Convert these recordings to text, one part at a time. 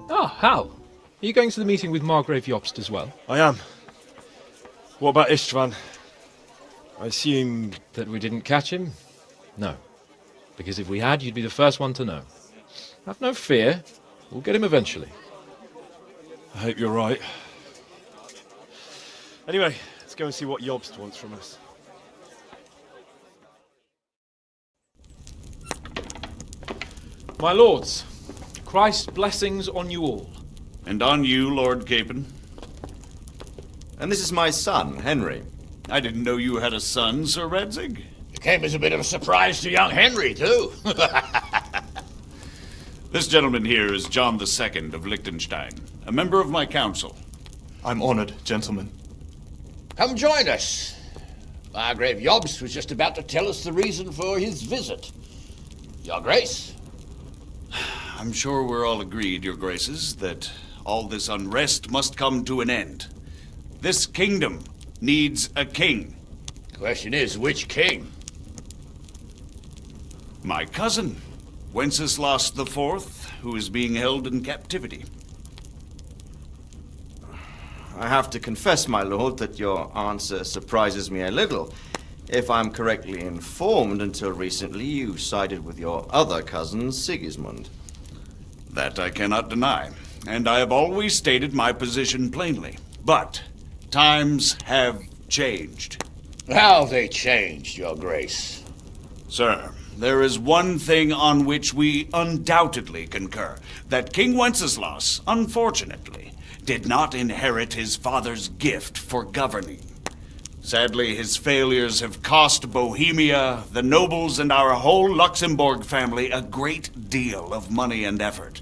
Ah, Hal. Are you going to the meeting with Margrave Jobst as well? I am. What about Istvan? I assume... That we didn't catch him? No. Because if we had, you'd be the first one to know. Have no fear. We'll get him eventually. I hope you're right. Anyway, let's go and see what Jobst wants from us. My lords, Christ's blessings on you all. And on you, Lord Capon. And this is my son, Henry. I didn't know you had a son, Sir Redzig. It came as a bit of a surprise to young Henry, too. This gentleman here is John II of Liechtenstein, a member of my council. I'm honored, gentlemen. Come join us. Margrave Jobst was just about to tell us the reason for his visit. Your Grace? I'm sure we're all agreed, Your Graces, that all this unrest must come to an end. This kingdom needs a king. The question is, which king? My cousin, Wenceslas IV, who is being held in captivity. I have to confess, my lord, that your answer surprises me a little. If I'm correctly informed, until recently you sided with your other cousin, Sigismund. That I cannot deny, and I have always stated my position plainly. But times have changed. How have they changed, Your Grace? Sir, there is one thing on which we undoubtedly concur, that King Wenceslas, unfortunately, did not inherit his father's gift for governing. Sadly, his failures have cost Bohemia, the nobles, and our whole Luxembourg family a great deal of money and effort.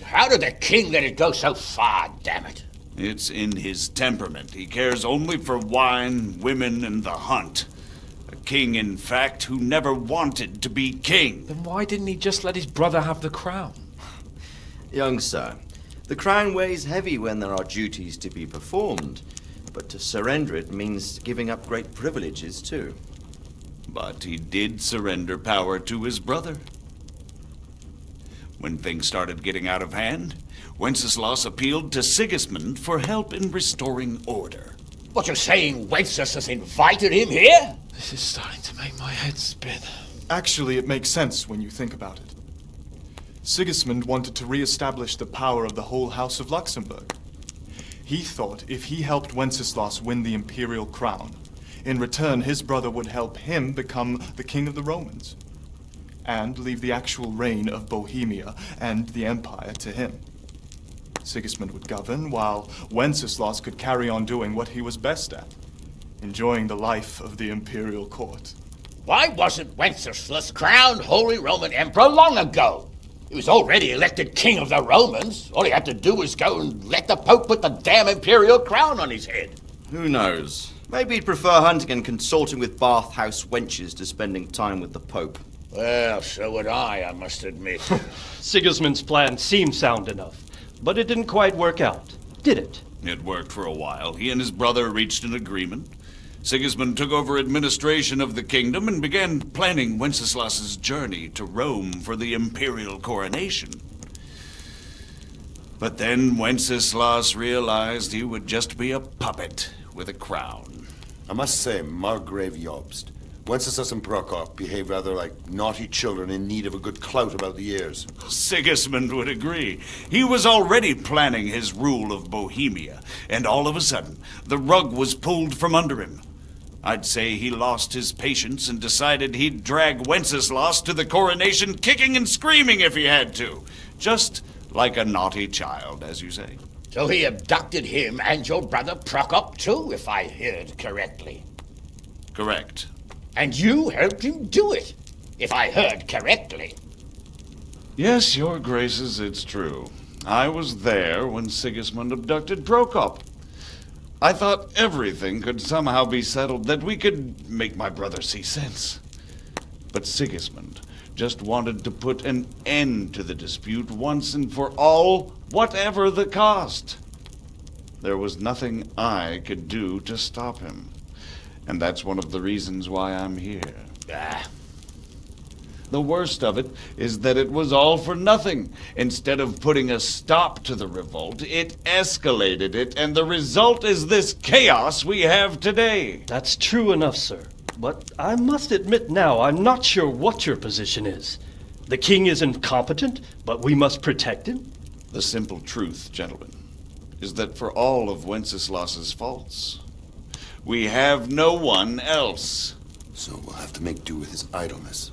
How did the king let it go so far, damn it? It's in his temperament. He cares only for wine, women, and the hunt. A king, in fact, who never wanted to be king. Then why didn't he just let his brother have the crown? Young sir, the crown weighs heavy when there are duties to be performed, but to surrender it means giving up great privileges too. But he did surrender power to his brother. When things started getting out of hand, Wenceslas appealed to Sigismund for help in restoring order. What, you're saying Wenceslas has invited him here? This is starting to make my head spin. Actually, it makes sense when you think about it. Sigismund wanted to re-establish the power of the whole House of Luxembourg. He thought if he helped Wenceslas win the imperial crown, in return his brother would help him become the king of the Romans, and leave the actual reign of Bohemia and the empire to him. Sigismund would govern, while Wenceslas could carry on doing what he was best at, enjoying the life of the imperial court. Why wasn't Wenceslas crowned Holy Roman Emperor long ago? He was already elected king of the Romans. All he had to do was go and let the Pope put the damn imperial crown on his head. Who knows? Maybe he'd prefer hunting and consorting with bathhouse wenches to spending time with the Pope. Well, so would I must admit. Sigismund's plan seemed sound enough, but it didn't quite work out, did it? It worked for a while. He and his brother reached an agreement. Sigismund took over administration of the kingdom and began planning Wenceslas's journey to Rome for the imperial coronation. But then Wenceslas realized he would just be a puppet with a crown. I must say, Margrave Jobst, Wenceslas and Prokop behave rather like naughty children in need of a good clout about the ears. Sigismund would agree. He was already planning his rule of Bohemia, and all of a sudden, the rug was pulled from under him. I'd say he lost his patience and decided he'd drag Wenceslas to the coronation kicking and screaming if he had to. Just like a naughty child, as you say. So he abducted him and your brother Prokop too, if I heard correctly. Correct. And you helped him do it, if I heard correctly. Yes, your graces, it's true. I was there when Sigismund abducted Prokop. I thought everything could somehow be settled, that we could make my brother see sense. But Sigismund just wanted to put an end to the dispute once and for all, whatever the cost. There was nothing I could do to stop him. And that's one of the reasons why I'm here. The worst of it is that it was all for nothing. Instead of putting a stop to the revolt, it escalated it, and the result is this chaos we have today. That's true enough, sir. But I must admit now, I'm not sure what your position is. The king is incompetent, but we must protect him? The simple truth, gentlemen, is that for all of Wenceslas's faults, we have no one else. So we'll have to make do with his idleness.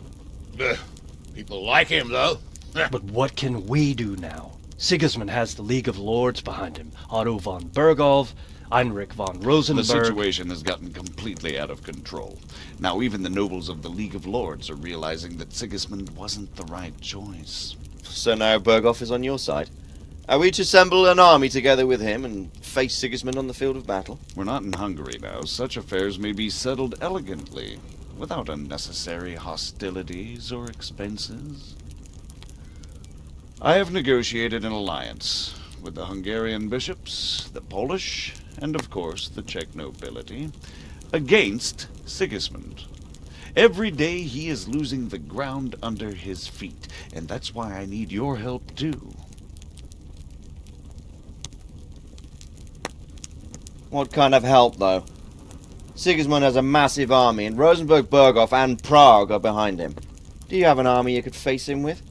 People like him, though. But what can we do now? Sigismund has the League of Lords behind him. Otto von Bergholf, Heinrich von Rosenberg. The situation has gotten completely out of control. Now even the nobles of the League of Lords are realizing that Sigismund wasn't the right choice. So now Berghoff is on your side? Are we to assemble an army together with him and face Sigismund on the field of battle? We're not in Hungary now. Such affairs may be settled elegantly, without unnecessary hostilities or expenses. I have negotiated an alliance with the Hungarian bishops, the Polish, and of course the Czech nobility, against Sigismund. Every day he is losing the ground under his feet, and that's why I need your help too. What kind of help, though? Sigismund has a massive army, and Rosenberg, Berghoff, and Prague are behind him. Do you have an army you could face him with?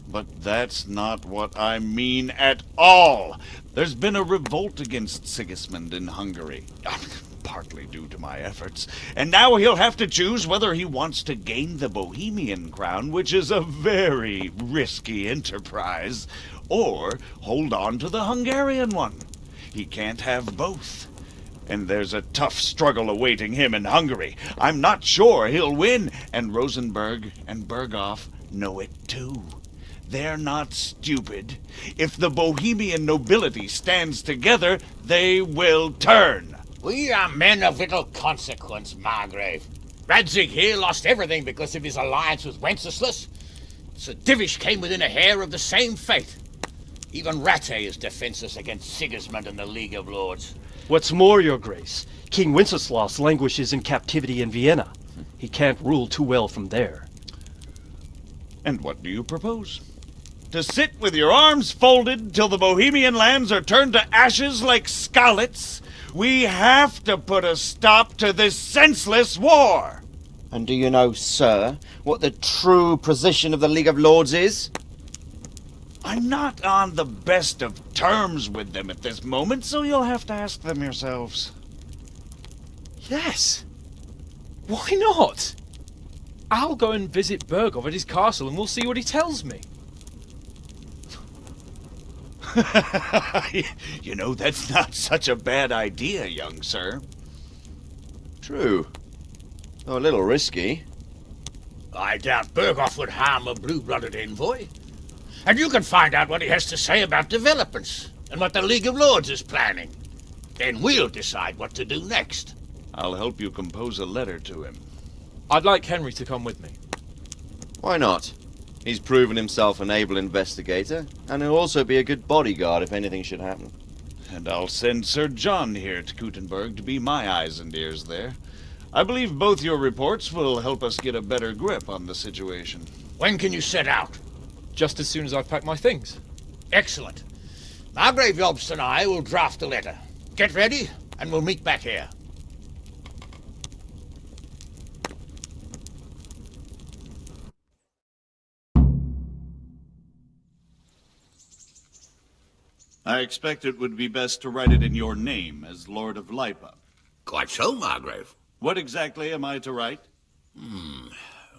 But that's not what I mean at all. There's been a revolt against Sigismund in Hungary, partly due to my efforts, and now he'll have to choose whether he wants to gain the Bohemian crown, which is a very risky enterprise, or hold on to the Hungarian one. He can't have both. And there's a tough struggle awaiting him in Hungary. I'm not sure he'll win, and Rosenberg and Berghoff know it too. They're not stupid. If the Bohemian nobility stands together, they will turn. We are men of little consequence, Margrave. Radzig here lost everything because of his alliance with Wenceslas. Sir Divish came within a hair of the same fate. Even Rattay is defenseless against Sigismund and the League of Lords. What's more, your grace, King Wenceslas languishes in captivity in Vienna. He can't rule too well from there. And what do you propose? To sit with your arms folded till the Bohemian lands are turned to ashes like Skalitz? We have to put a stop to this senseless war! And do you know, sir, what the true position of the League of Lords is? I'm not on the best of terms with them at this moment, so you'll have to ask them yourselves. Yes. Why not? I'll go and visit Berghoff at his castle and we'll see what he tells me. You know, that's not such a bad idea, young sir. True. Though a little risky. I doubt Berghoff would harm a blue-blooded envoy. And you can find out what he has to say about developments and what the League of Lords is planning. Then we'll decide what to do next. I'll help you compose a letter to him. I'd like Henry to come with me. Why not? He's proven himself an able investigator, and he'll also be a good bodyguard if anything should happen. And I'll send Sir John here to Kuttenberg to be my eyes and ears there. I believe both your reports will help us get a better grip on the situation. When can you set out? Just as soon as I've packed my things. Excellent. Margrave Jobst and I will draft a letter. Get ready, and we'll meet back here. I expect it would be best to write it in your name as Lord of Lipa. Quite so, Margrave. What exactly am I to write?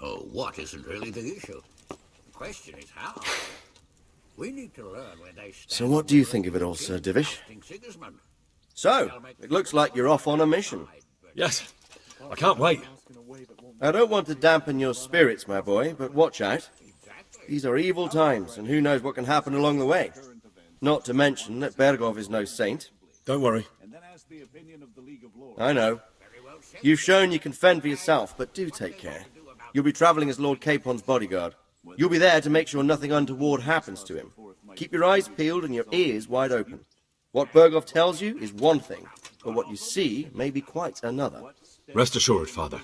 Oh, what isn't really the issue? The question is how. We need to learn where they stand. So what do you think of it all, Sir Divish? So, it looks like you're off on a mission. Yes. I can't wait. I don't want to dampen your spirits, my boy, but watch out. These are evil times, and who knows what can happen along the way. Not to mention that Berghoff is no saint. Don't worry. I know. You've shown you can fend for yourself, but do take care. You'll be travelling as Lord Capon's bodyguard. You'll be there to make sure nothing untoward happens to him. Keep your eyes peeled and your ears wide open. What Berghoff tells you is one thing, but what you see may be quite another. Rest assured, Father.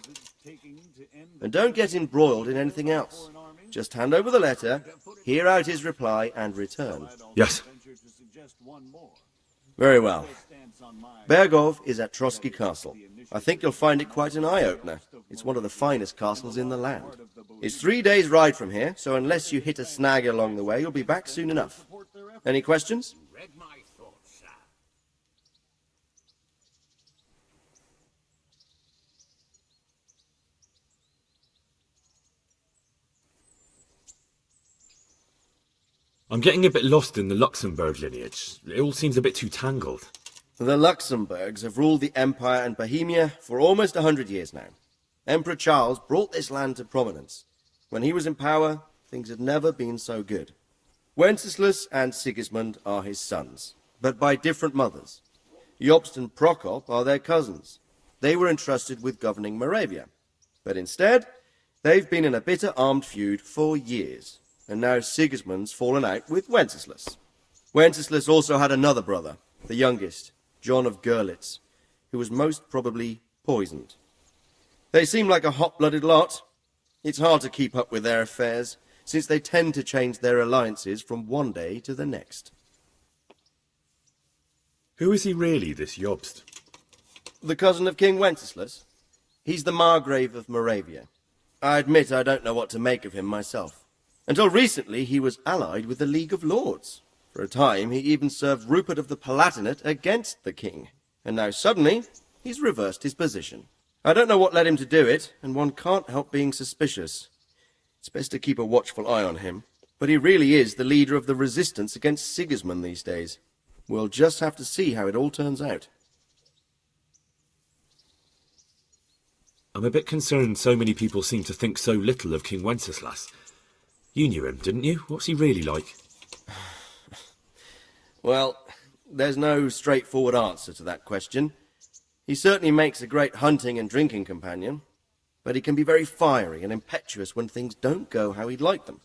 And don't get embroiled in anything else. Just hand over the letter, hear out his reply, and return. Yes. Very well. Berghoff is at Trotsky Castle. I think you'll find it quite an eye-opener. It's one of the finest castles in the land. It's 3 days' ride from here, so unless you hit a snag along the way, you'll be back soon enough. Any questions? I'm getting a bit lost in the Luxembourg lineage. It all seems a bit too tangled. The Luxembourgs have ruled the Empire and Bohemia for almost 100 years now. Emperor Charles brought this land to prominence. When he was in power, things had never been so good. Wenceslas and Sigismund are his sons, but by different mothers. Jobst and Prokop are their cousins. They were entrusted with governing Moravia. But instead, they've been in a bitter armed feud for years. And now Sigismund's fallen out with Wenceslas. Wenceslas also had another brother, the youngest, John of Görlitz, who was most probably poisoned. They seem like a hot-blooded lot. It's hard to keep up with their affairs, since they tend to change their alliances from one day to the next. Who is he really, this Jobst? The cousin of King Wenceslas? He's the Margrave of Moravia. I admit I don't know what to make of him myself. Until recently, he was allied with the League of Lords. For a time, he even served Rupert of the Palatinate against the king. And now suddenly, he's reversed his position. I don't know what led him to do it, and one can't help being suspicious. It's best to keep a watchful eye on him. But he really is the leader of the resistance against Sigismund these days. We'll just have to see how it all turns out. I'm a bit concerned so many people seem to think so little of King Wenceslas. You knew him, didn't you? What's he really like? Well, there's no straightforward answer to that question. He certainly makes a great hunting and drinking companion, but he can be very fiery and impetuous when things don't go how he'd like them.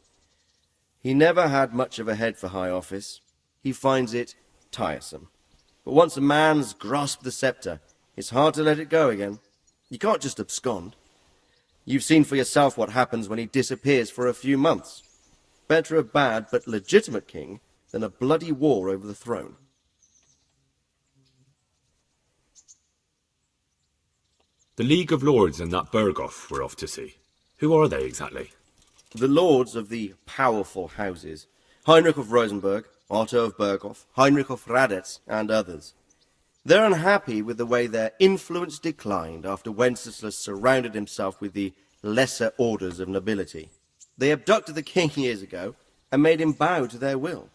He never had much of a head for high office. He finds it tiresome. But once a man's grasped the scepter, it's hard to let it go again. You can't just abscond. You've seen for yourself what happens when he disappears for a few months. Better a bad but legitimate king than a bloody war over the throne. The League of Lords and that Berghoff we're off to see. Who are they exactly? The lords of the powerful houses. Heinrich of Rosenberg, Otto of Berghoff, Heinrich of Radetz, and others. They're unhappy with the way their influence declined after Wenceslas surrounded himself with the lesser orders of nobility. They abducted the king years ago and made him bow to their will.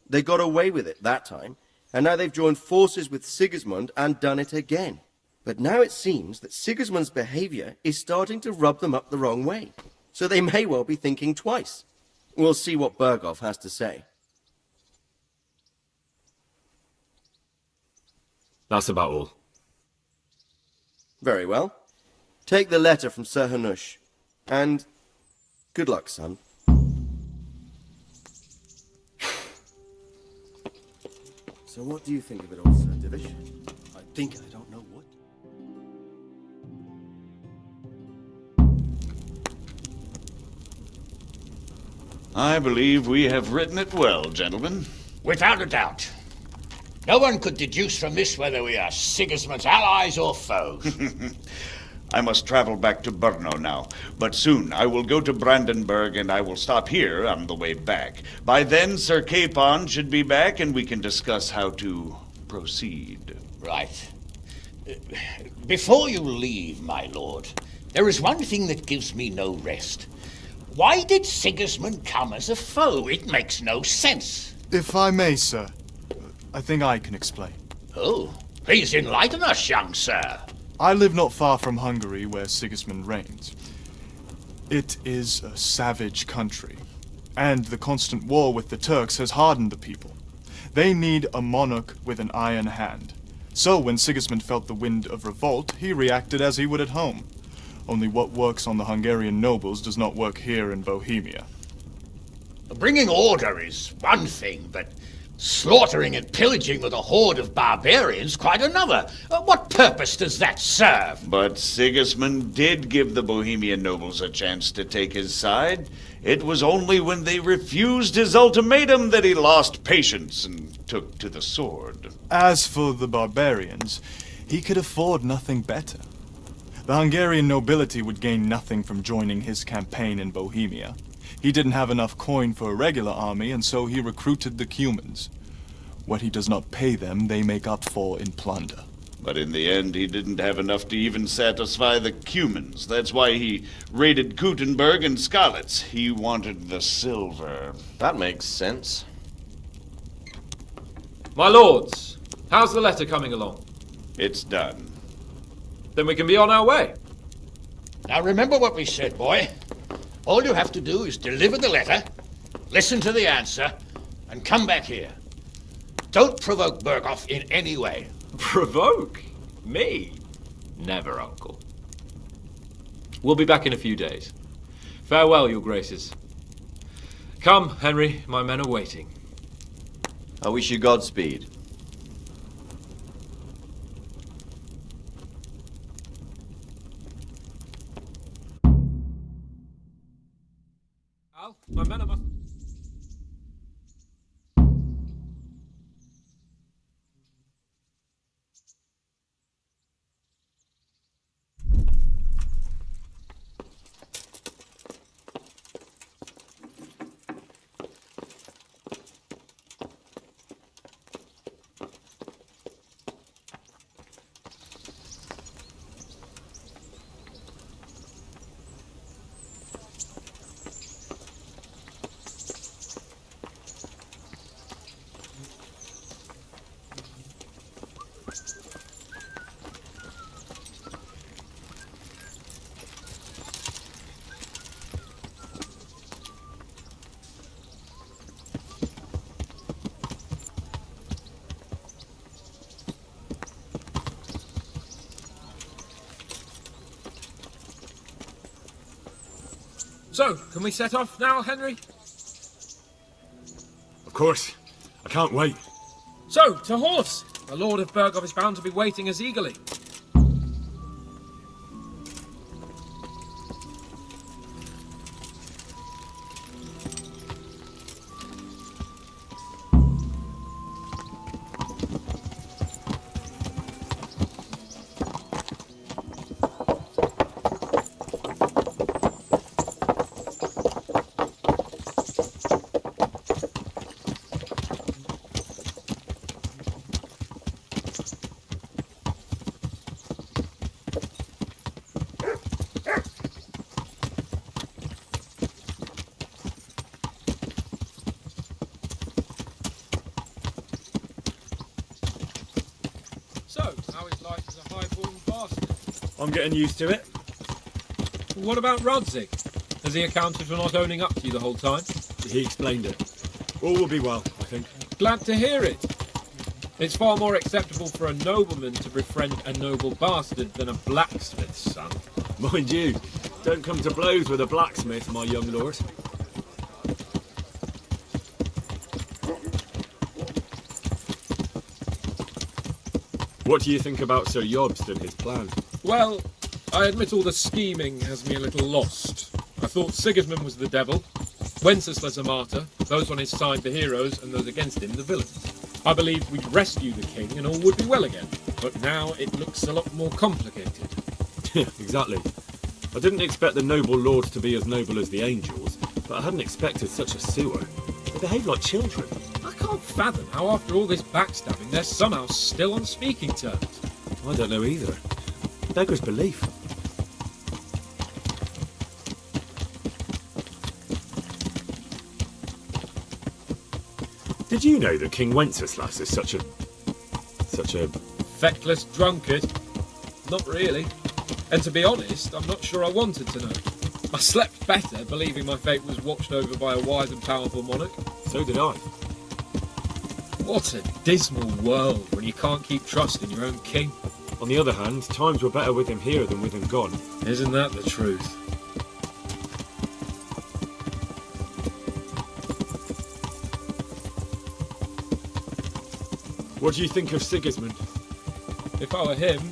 They got away with it that time, and now they've joined forces with Sigismund and done it again. But now it seems that Sigismund's behavior is starting to rub them up the wrong way, so they may well be thinking twice. We'll see what Berghoff has to say. That's about all. Very well. Take the letter from Sir Hanush, and good luck, son. So what do you think of it all, Sir Divish? I think I don't know what. I believe we have written it well, gentlemen. Without a doubt. No one could deduce from this whether we are Sigismund's allies or foes. I must travel back to Brno now, but soon I will go to Brandenburg and I will stop here on the way back. By then, Sir Capon should be back and we can discuss how to proceed. Right. Before you leave, my lord, there is one thing that gives me no rest. Why did Sigismund come as a foe? It makes no sense. If I may, sir, I think I can explain. Oh, please enlighten us, young sir. I live not far from Hungary, where Sigismund reigns. It is a savage country, and the constant war with the Turks has hardened the people. They need a monarch with an iron hand. So when Sigismund felt the wind of revolt, he reacted as he would at home. Only what works on the Hungarian nobles does not work here in Bohemia. Bringing order is one thing, but Slaughtering and pillaging with a horde of barbarians, quite another. What purpose does that serve? But Sigismund did give the Bohemian nobles a chance to take his side. It was only when they refused his ultimatum that he lost patience and took to the sword. As for the barbarians, he could afford nothing better. The Hungarian nobility would gain nothing from joining his campaign in Bohemia. He didn't have enough coin for a regular army, and so he recruited the Cumans. What he does not pay them, they make up for in plunder. But in the end, he didn't have enough to even satisfy the Cumans. That's why he raided Gutenberg and Skalitz. He wanted the silver. That makes sense. My lords, how's the letter coming along? It's done. Then we can be on our way. Now remember what we said, boy. All you have to do is deliver the letter, listen to the answer, and come back here. Don't provoke Berghoff in any way. Provoke? Me? Never, Uncle. We'll be back in a few days. Farewell, your graces. Come, Henry, my men are waiting. I wish you Godspeed. Al, my men are must... So, can we set off now, Henry? Of course. I can't wait. So, to horse! The Lord of Berghoff is bound to be waiting us eagerly. So, how is life as a high-born bastard? I'm getting used to it. What about Rodzig? Has he accounted for not owning up to you the whole time? He explained it. All will be well, I think. Glad to hear it. It's far more acceptable for a nobleman to befriend a noble bastard than a blacksmith's son. Mind you, don't come to blows with a blacksmith, my young lord. What do you think about Sir Jobst and his plan? Well, I admit all the scheming has me a little lost. I thought Sigismund was the devil, Wenceslas a martyr, those on his side the heroes, and those against him the villains. I believed we'd rescue the king and all would be well again, but now it looks a lot more complicated. Exactly. I didn't expect the noble lords to be as noble as the angels, but I hadn't expected such a sewer. They behave like children. I can't fathom how after all this backstabbing they're somehow still on speaking terms. I don't know either. Beggars belief. Did you know that King Wenceslas is such a... Feckless drunkard? Not really. And to be honest, I'm not sure I wanted to know. I slept better believing my fate was watched over by a wise and powerful monarch. So did I. What a dismal world when you can't keep trust in your own king. On the other hand, times were better with him here than with him gone. Isn't that the truth? What do you think of Sigismund? If I were him,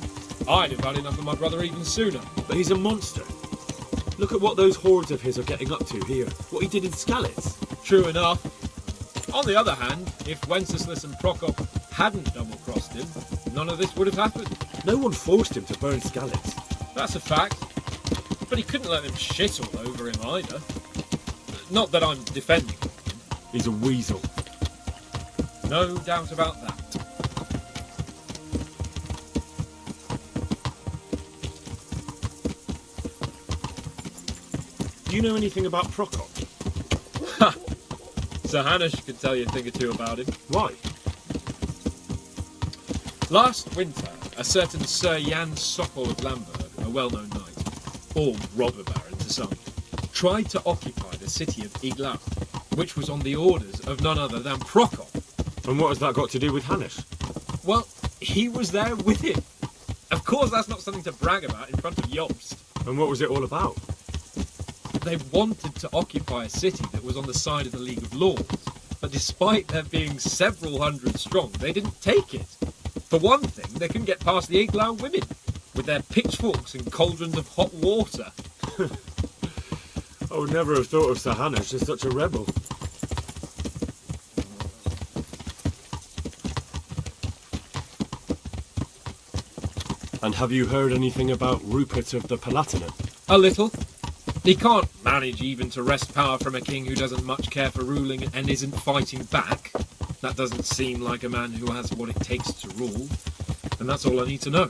I'd have had enough of my brother even sooner. But he's a monster. Look at what those hordes of his are getting up to here. What he did in Skalitz. True enough. On the other hand, if Wenceslas and Prokop hadn't double-crossed him, none of this would have happened. No one forced him to burn Skalitz. That's a fact. But he couldn't let them shit all over him either. Not that I'm defending him. He's a weasel. No doubt about that. Do you know anything about Prokop? Ha! Sir Hanush could tell you a thing or two about him. Why? Last winter, a certain Sir Jan Sokol of Lamberg, a well-known knight, or robber baron to some, tried to occupy the city of Iglau, which was on the orders of none other than Prokop. And what has that got to do with Hanush? Well, he was there with him. Of course, that's not something to brag about in front of Jobst. And what was it all about? They wanted to occupy a city that was on the side of the League of Lords, but despite there being several hundred strong, they didn't take it. For one thing, they couldn't get past the Iglau women, with their pitchforks and cauldrons of hot water. I would never have thought of Sir Hanush as such a rebel. And have you heard anything about Rupert of the Palatinate? A little. He can't manage even to wrest power from a king who doesn't much care for ruling and isn't fighting back. That doesn't seem like a man who has what it takes to rule. And that's all I need to know.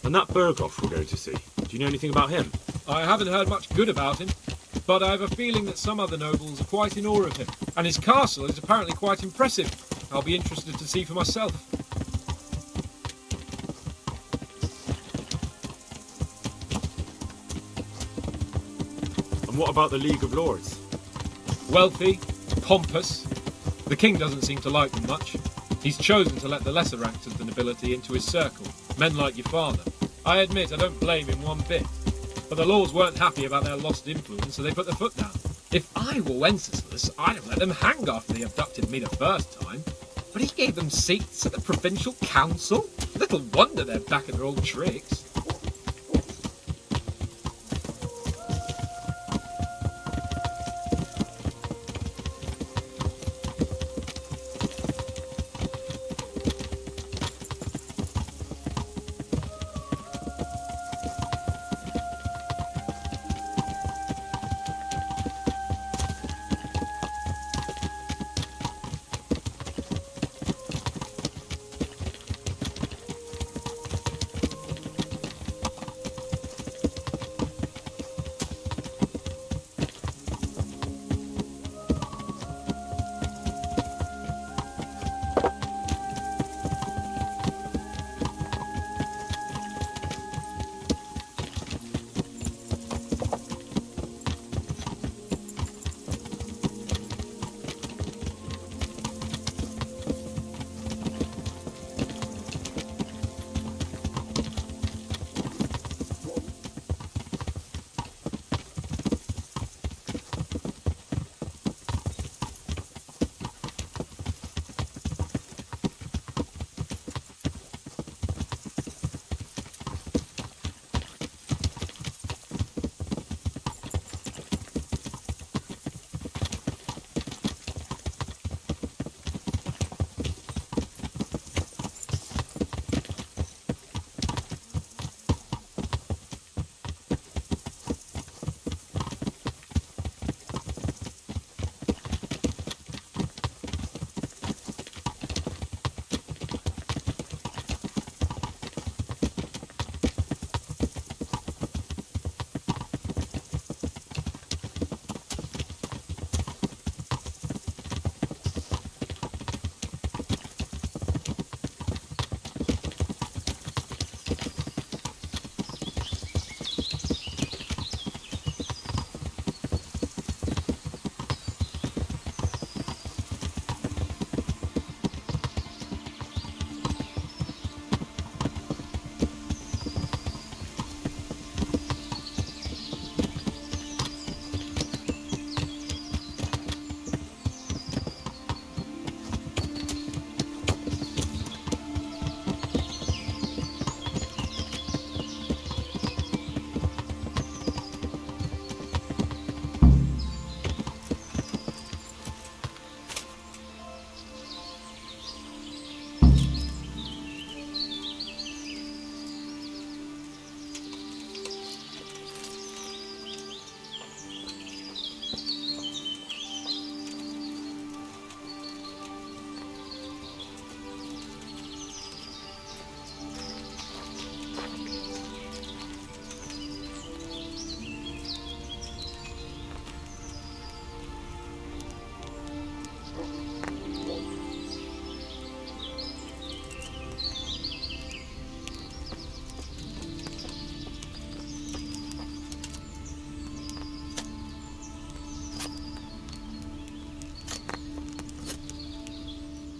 And that Berghoff we're going to see, do you know anything about him? I haven't heard much good about him, but I have a feeling that some other nobles are quite in awe of him. And his castle is apparently quite impressive. I'll be interested to see for myself. And what about the League of Lords? Wealthy, pompous. The king doesn't seem to like them much. He's chosen to let the lesser ranks of the nobility into his circle, men like your father. I admit I don't blame him one bit, but the lords weren't happy about their lost influence, so they put their foot down. If I were Wenceslas, I'd have let them hang after they abducted me the first time. But he gave them seats at the provincial council? Little wonder they're back at their old tricks.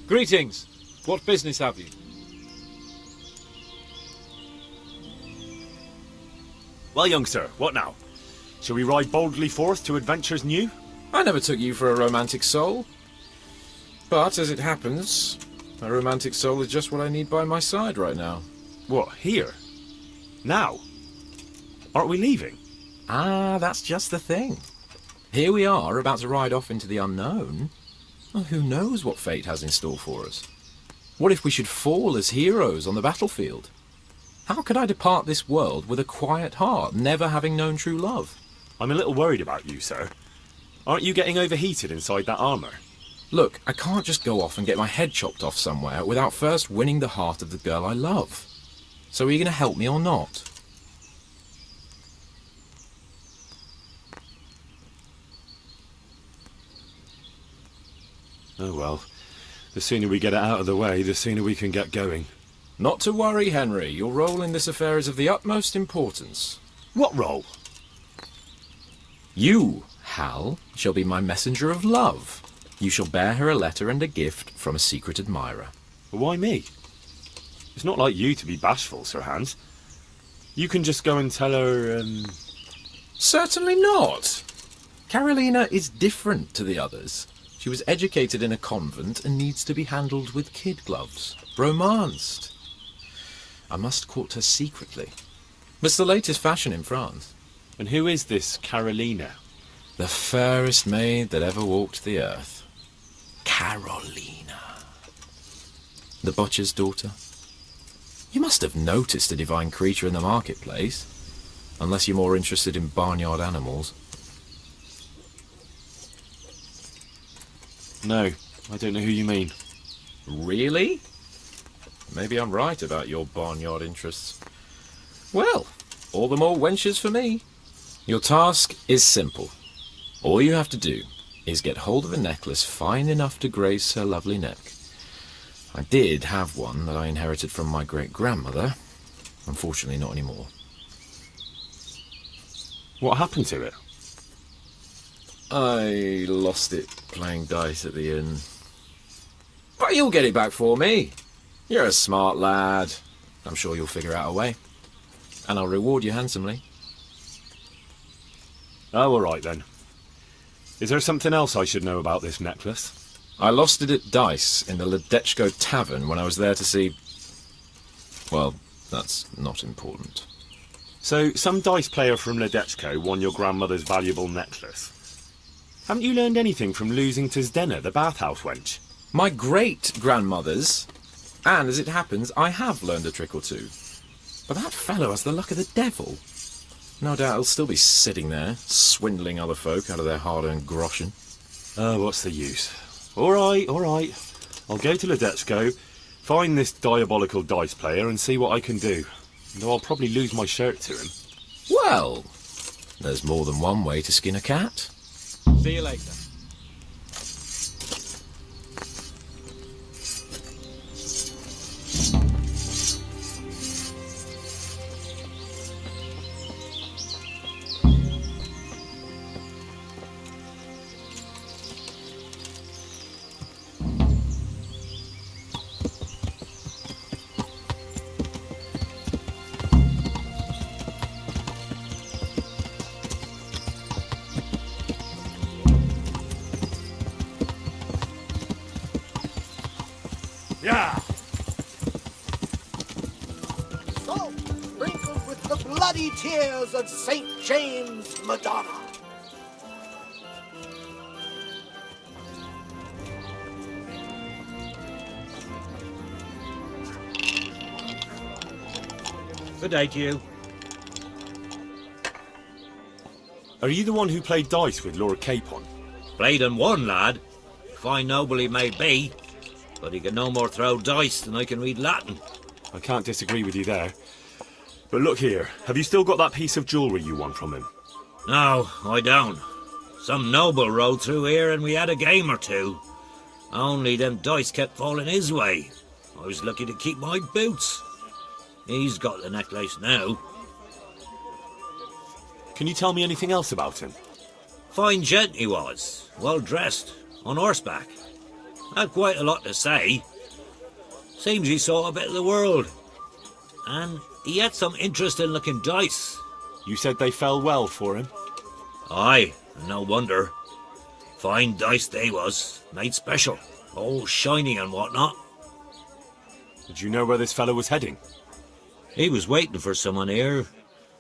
Greetings. What business have you? Well, young sir, what now? Shall we ride boldly forth to adventures new? I never took you for a romantic soul. But, as it happens, a romantic soul is just what I need by my side right now. What, here? Now? Aren't we leaving? Ah, that's just the thing. Here we are, about to ride off into the unknown. Well, who knows what fate has in store for us? What if we should fall as heroes on the battlefield? How could I depart this world with a quiet heart, never having known true love? I'm a little worried about you, sir. Aren't you getting overheated inside that armour? Look, I can't just go off and get my head chopped off somewhere without first winning the heart of the girl I love. So are you going to help me or not? Oh well, the sooner we get it out of the way, the sooner we can get going. Not to worry, Henry. Your role in this affair is of the utmost importance. What role? You, Hal, shall be my messenger of love. You shall bear her a letter and a gift from a secret admirer. Why me? It's not like you to be bashful, Sir Hans. You can just go and tell her, Certainly not. Carolina is different to the others. She was educated in a convent and needs to be handled with kid gloves. Romanced. I must court her secretly. It's the latest fashion in France. And who is this Carolina? The fairest maid that ever walked the earth. Carolina. The butcher's daughter. You must have noticed a divine creature in the marketplace. Unless you're more interested in barnyard animals. No, I don't know who you mean. Really? Maybe I'm right about your barnyard interests. Well, all the more wenches for me. Your task is simple. All you have to do is get hold of a necklace fine enough to grace her lovely neck. I did have one that I inherited from my great-grandmother. Unfortunately, not anymore. What happened to it? I lost it playing dice at the inn. But you'll get it back for me. You're a smart lad. I'm sure you'll figure out a way. And I'll reward you handsomely. Oh, all right then. Is there something else I should know about this necklace? I lost it at dice in the Ledechko tavern when I was there to see... Well, that's not important. So, some dice player from Ledechko won your grandmother's valuable necklace. Haven't you learned anything from losing to Zdena, the bathhouse wench? My great-grandmother's. And as it happens, I have learned a trick or two. But that fellow has the luck of the devil. No doubt he'll still be sitting there, swindling other folk out of their hard-earned groschen. Oh, what's the use? All right. I'll go to Ledechko, find this diabolical dice player and see what I can do. Though I'll probably lose my shirt to him. Well, there's more than one way to skin a cat. See you later. So, sprinkled with the bloody tears of St. James Madonna. Good day to you. Are you the one who played dice with Lord Capon? Played and won, lad. Fine noble he may be, but he can no more throw dice than I can read Latin. I can't disagree with you there. But look here, have you still got that piece of jewellery you won from him? No, I don't. Some noble rode through here and we had a game or two. Only them dice kept falling his way. I was lucky to keep my boots. He's got the necklace now. Can you tell me anything else about him? Fine gent he was, well dressed, on horseback. Had quite a lot to say. Seems he saw a bit of the world. And he had some interesting looking dice. You said they fell well for him? Aye, no wonder. Fine dice they was, made special. All shiny and whatnot. Did you know where this fellow was heading? He was waiting for someone here,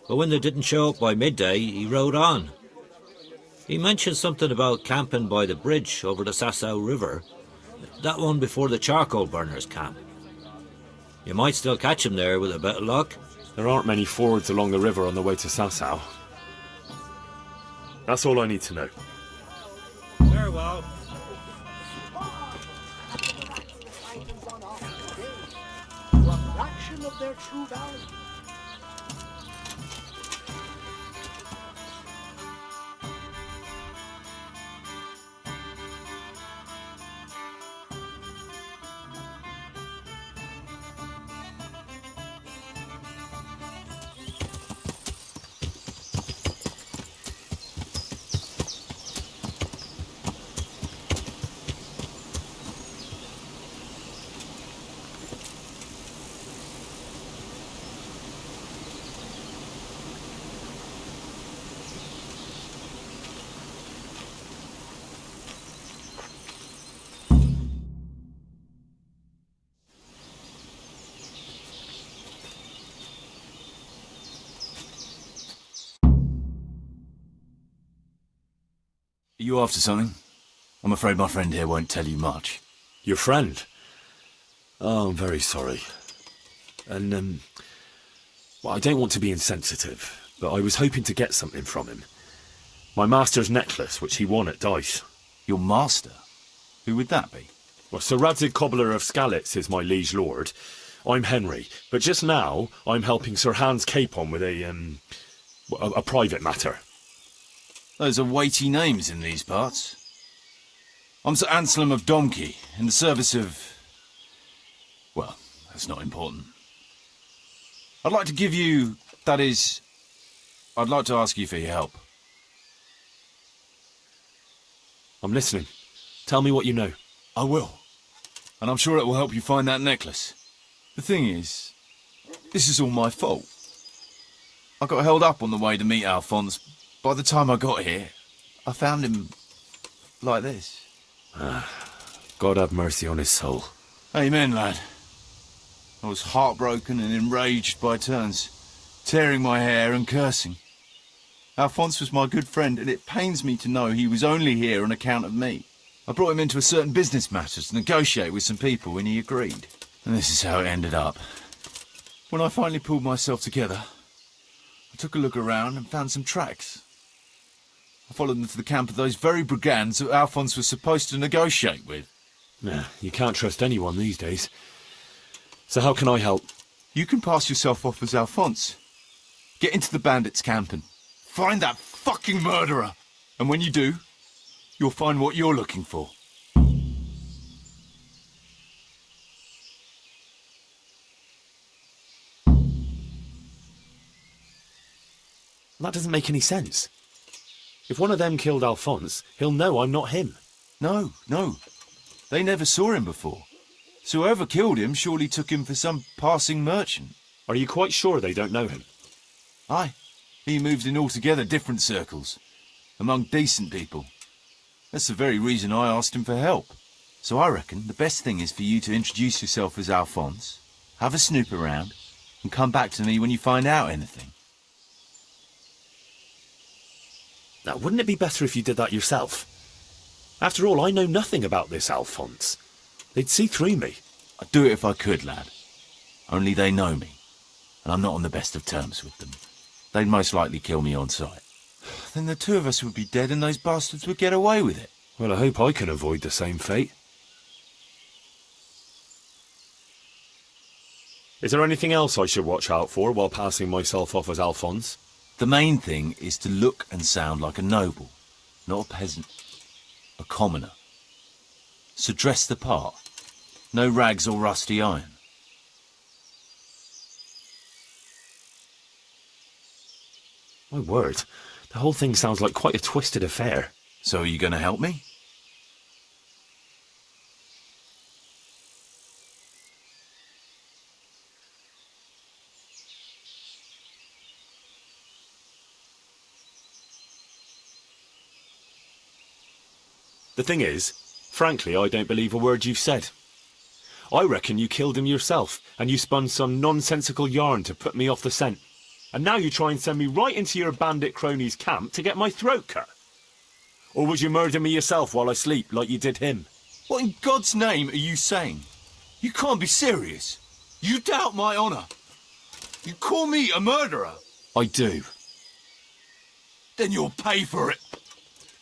but when they didn't show up by midday, he rode on. He mentioned something about camping by the bridge over the Sasau River. That one before the charcoal burners camp. You might still catch him there with a bit of luck. There aren't many fords along the river on the way to Sasau. That's all I need to know. Very well. For a fraction of their true value. Are you after something? I'm afraid my friend here won't tell you much. Your friend? Oh, I'm very sorry. And, well, I don't want to be insensitive, but I was hoping to get something from him. My master's necklace, which he won at dice. Your master? Who would that be? Well, Sir Radzig Cobbler of Skalitz is my liege lord. I'm Henry, but just now I'm helping Sir Hans Capon with a private matter. Those are weighty names in these parts. I'm Sir Anselm of Domkey, in the service of... well, that's not important. I'd like to give you... that is... I'd like to ask you for your help. I'm listening. Tell me what you know. I will. And I'm sure it will help you find that necklace. The thing is, this is all my fault. I got held up on the way to meet Alphonse. By the time I got here, I found him like this. God have mercy on his soul. Amen, lad. I was heartbroken and enraged by turns, tearing my hair and cursing. Alphonse was my good friend, and it pains me to know he was only here on account of me. I brought him into a certain business matter to negotiate with some people, and he agreed. And this is how it ended up. When I finally pulled myself together, I took a look around and found some tracks. I followed them to the camp of those very brigands that Alphonse was supposed to negotiate with. Nah, you can't trust anyone these days. So how can I help? You can pass yourself off as Alphonse. Get into the bandits' camp and find that fucking murderer. And when you do, you'll find what you're looking for. That doesn't make any sense. If one of them killed Alphonse, he'll know I'm not him. No. They never saw him before. So whoever killed him surely took him for some passing merchant. Are you quite sure they don't know him? Aye. He moves in altogether different circles, among decent people. That's the very reason I asked him for help. So I reckon the best thing is for you to introduce yourself as Alphonse, have a snoop around, and come back to me when you find out anything. Now, wouldn't it be better if you did that yourself? After all, I know nothing about this Alphonse. They'd see through me. I'd do it if I could, lad. Only they know me, and I'm not on the best of terms with them. They'd most likely kill me on sight. Then the two of us would be dead and those bastards would get away with it. Well, I hope I can avoid the same fate. Is there anything else I should watch out for while passing myself off as Alphonse? The main thing is to look and sound like a noble, not a peasant, a commoner. So dress the part. No rags or rusty iron. My word, the whole thing sounds like quite a twisted affair. So are you going to help me? The thing is, frankly, I don't believe a word you've said. I reckon you killed him yourself, and you spun some nonsensical yarn to put me off the scent. And now you try and send me right into your bandit cronies' camp to get my throat cut. Or would you murder me yourself while I sleep, like you did him? What in God's name are you saying? You can't be serious. You doubt my honor. You call me a murderer? I do. Then you'll pay for it.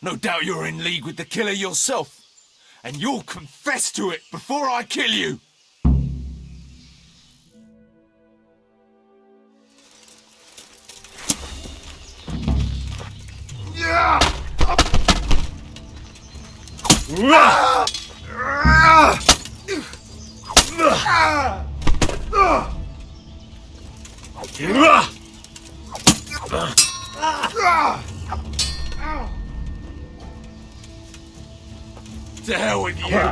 No doubt you're in league with the killer yourself. And you'll confess to it before I kill you. To hell with you!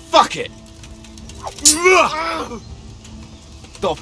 Fuck it! The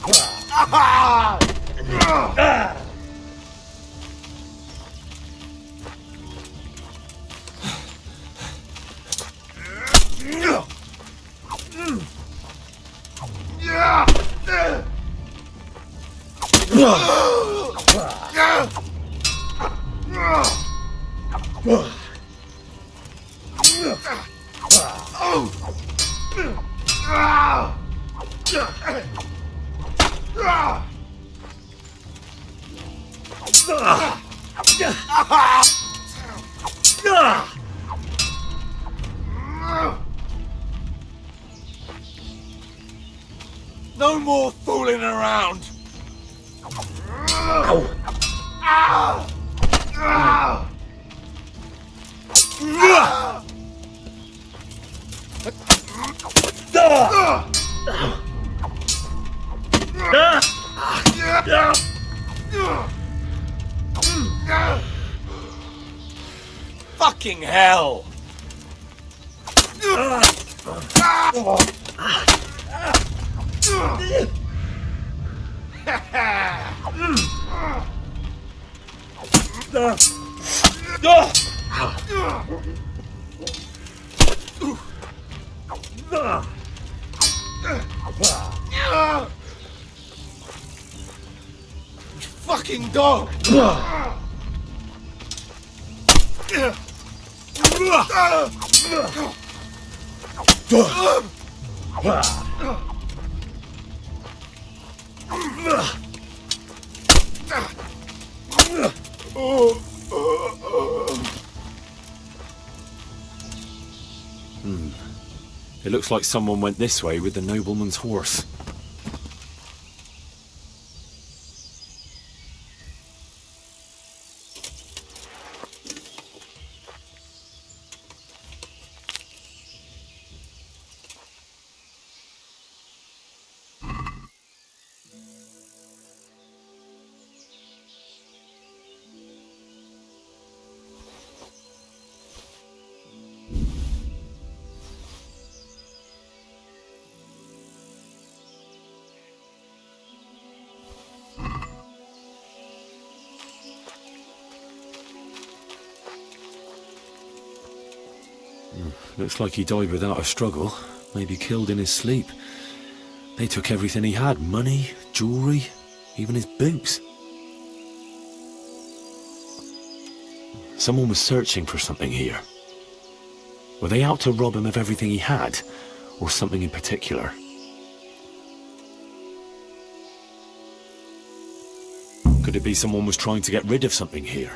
No more fooling around! Fucking hell! Fucking dog! It looks like someone went this way with the nobleman's horse. Looks like he died without a struggle. Maybe killed in his sleep. They took everything he had. Money, jewellery, even his boots. Someone was searching for something here. Were they out to rob him of everything he had? Or something in particular? Could it be someone was trying to get rid of something here?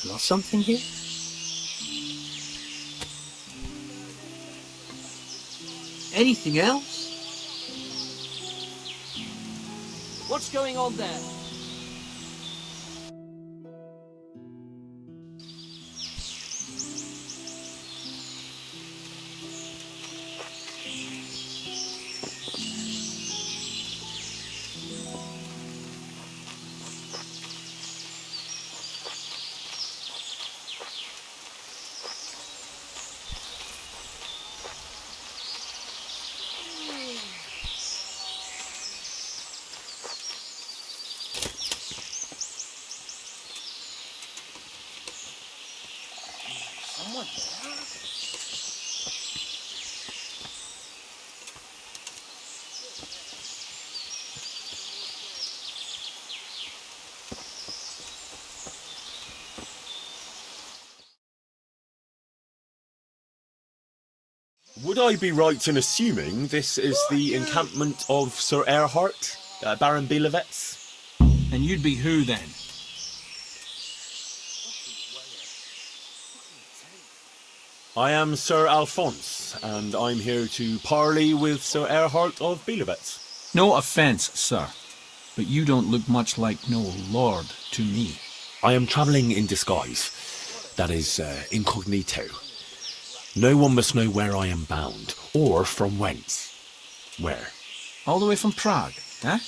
lost something here? Anything else? What's going on there? Someone there? Would I be right in assuming this is the encampment of Sir Erhard, Baron Belevets? And you'd be who then? I am Sir Alphonse, and I'm here to parley with Sir Erhard of Belevets. No offence, sir, but you don't look much like no lord to me. I am travelling in disguise. That is, incognito. No one must know where I am bound, or from whence. Where? All the way from Prague, eh?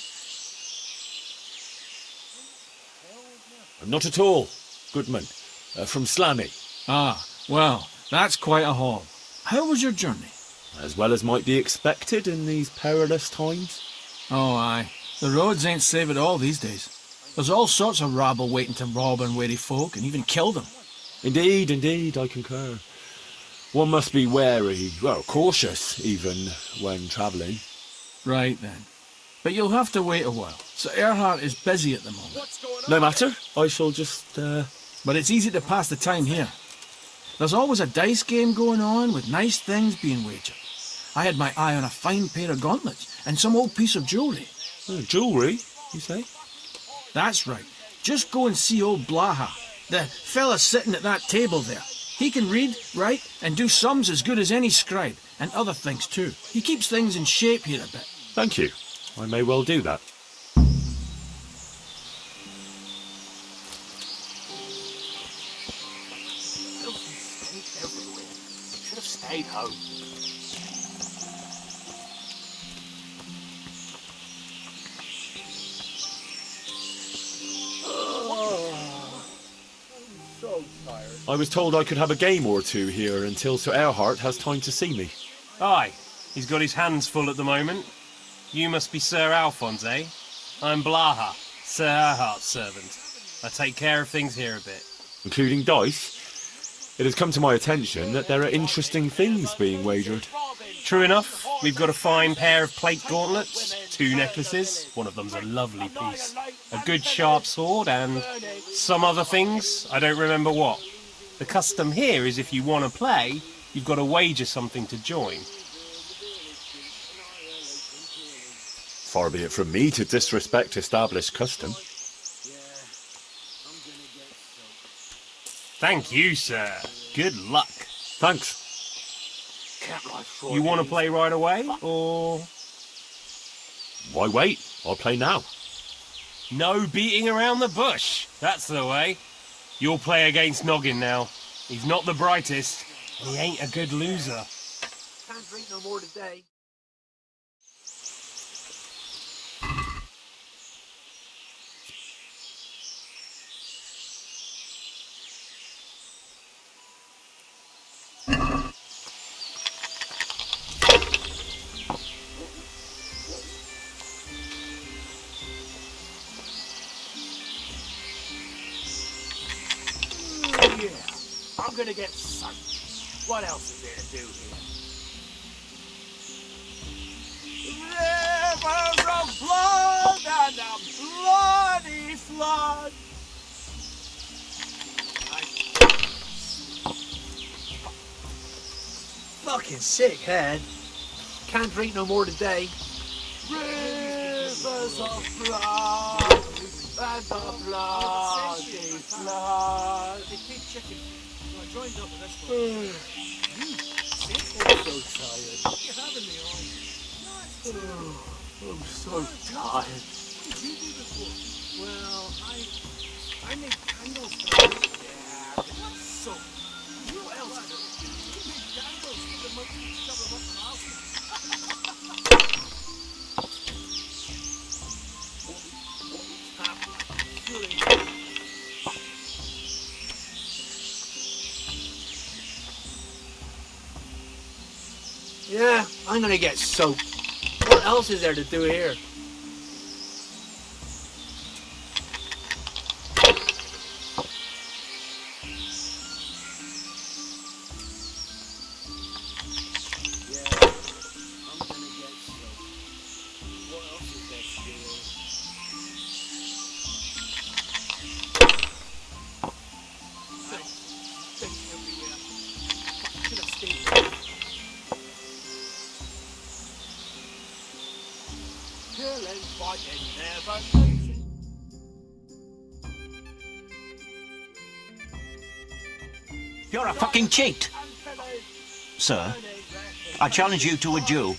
Not at all, Goodman. From Slaney. Ah, well, that's quite a haul. How was your journey? As well as might be expected in these perilous times. Oh, aye. The roads ain't safe at all these days. There's all sorts of rabble waiting to rob unwary folk and even kill them. Indeed, I concur. One must be wary, well, cautious even, when travelling. Right then. But you'll have to wait a while. Sir Erhard is busy at the moment. No matter, I shall just, But it's easy to pass the time here. There's always a dice game going on with nice things being wagered. I had my eye on a fine pair of gauntlets and some old piece of jewellery. Jewellery, you say? That's right. Just go and see old Blaha, the fella sitting at that table there. He can read, write, and do sums as good as any scribe, and other things too. He keeps things in shape here a bit. Thank you. I may well do that. Should have stayed home. So tired. I was told I could have a game or two here until Sir Erhard has time to see me. Aye, he's got his hands full at the moment. You must be Sir Alphonse, eh? I'm Blaha, Sir Erhard's servant. I take care of things here a bit. Including dice? It has come to my attention that there are interesting things being wagered. True enough, we've got a fine pair of plate gauntlets, 2 necklaces, one of them's a lovely piece, a good sharp sword, and some other things, I don't remember what. The custom here is if you want to play, you've got to wager something to join. Far be it from me to disrespect established custom. Thank you, sir. Good luck. Thanks. You want to play right away, or...? Why wait? I'll play now. No beating around the bush. That's the way. You'll play against Noggin now. He's not the brightest. He ain't a good loser. Can't drink no more today. I'm gonna get sucked. What else is there to do here? Rivers of blood and a bloody flood. Fucking sick head. Can't drink no more today. Rivers of blood and a bloody flood. chicken. I joined up with this one. I'm so tired. You're having me on. I'm so tired. Well, I make candles for them. Yeah, but not soap. Who else is it? You make candles for the monkeys shove them up the house. Yeah, I'm gonna get soaked. What else is there to do here? You're a fucking cheat. Sir, I challenge you to a duel.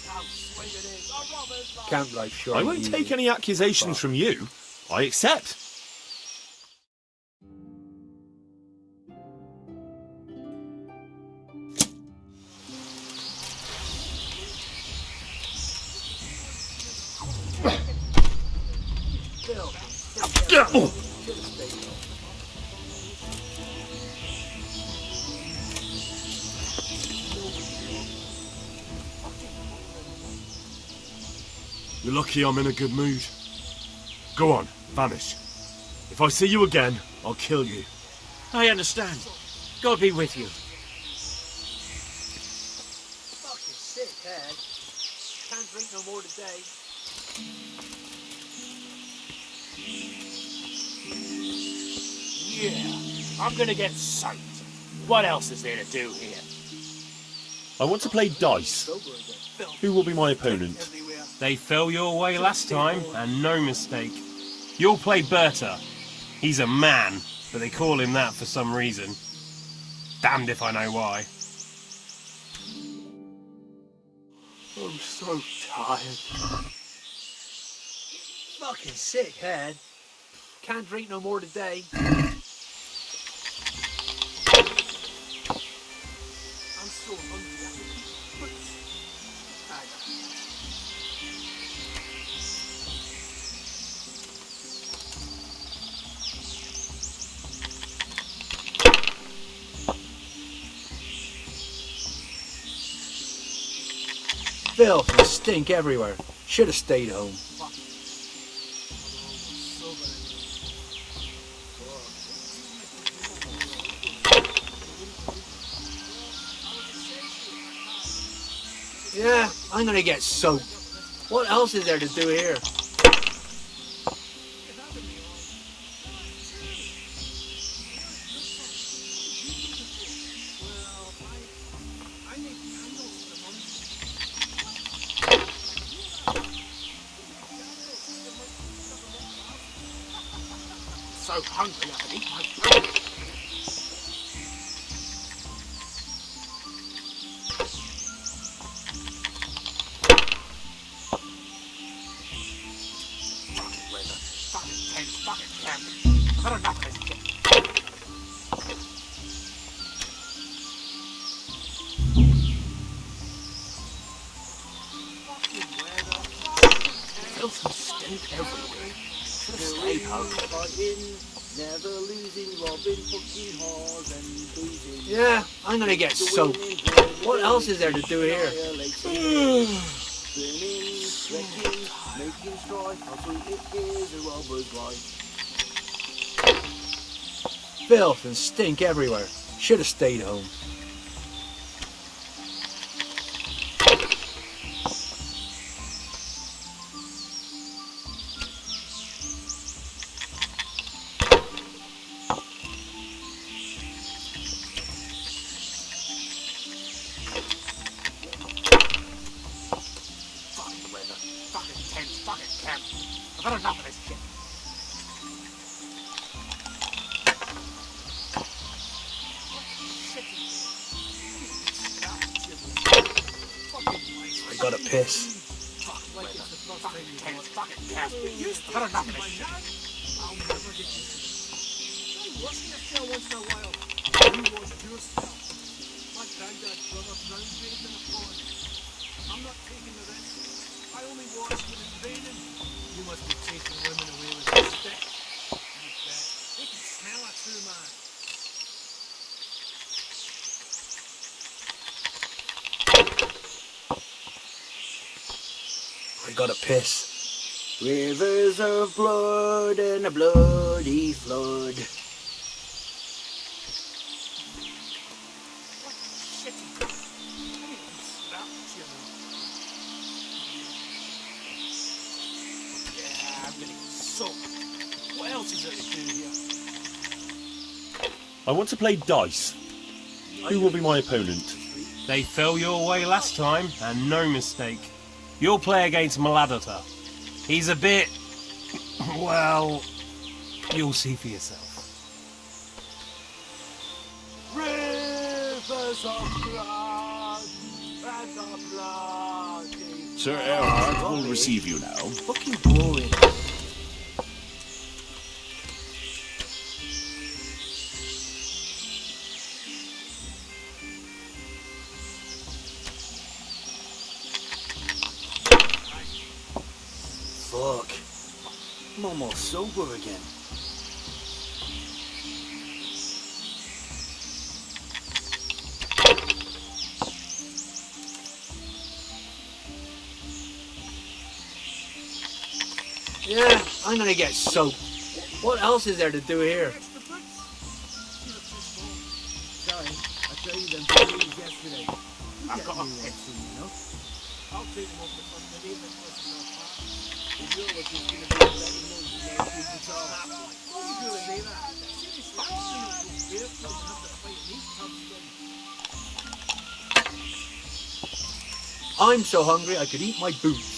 Camp life, sure. I won't take any accusations from you. I accept. You're lucky I'm in a good mood. Go on, vanish. If I see you again, I'll kill you. I understand. God be with you. Fucking sick head. Can't drink no more today. Yeah, I'm gonna get soaked. What else is there to do here? I want to play dice. Who will be my opponent? They fell your way last time, and no mistake. You'll play Berta. He's a man, but they call him that for some reason. Damned if I know why. I'm so tired. Fucking sick head. Can't drink no more today. I'm so hungry. Filth and stink everywhere. Should have stayed home. Yeah, I'm gonna get soaked. What else is there to do here? So hungry I can eat my food. Fucking weather, fucking tent, fucking camp. I've had enough of this shit. Filth and stink everywhere. Should have stayed home. Never losing, robbing, fucking whores and boozing. Yeah, I'm gonna get soaked. What else is there to do here? Burning, wrecking, making strife. How sweet it is, a robber's life. Filth and stink everywhere. Should have stayed home. I've had enough of this shit. piss. I'm not taking the risk. I only watch when it's raining. You must be chasing women away with a stick. You bet. They can smell a true man. I gotta piss. Rivers of blood and a bloody flood. What else is there to do here? I want to play dice. Who will be my opponent? They fell your way last time, and no mistake. You'll play against Maladota. He's a bit... well... you'll see for yourself. Rivers of blood and the bloody... Sir Erhard will receive you now. Fucking boring. Fuck. I'm almost sober again. Yeah, I'm gonna get soaked. What else is there to do here? Sorry, I showed you them photos yesterday. I've got a pet, you know. I'll take them off the front of the evening. If you're looking to be a better movie, What are you doing, Nina? I'm so hungry I could eat my boots.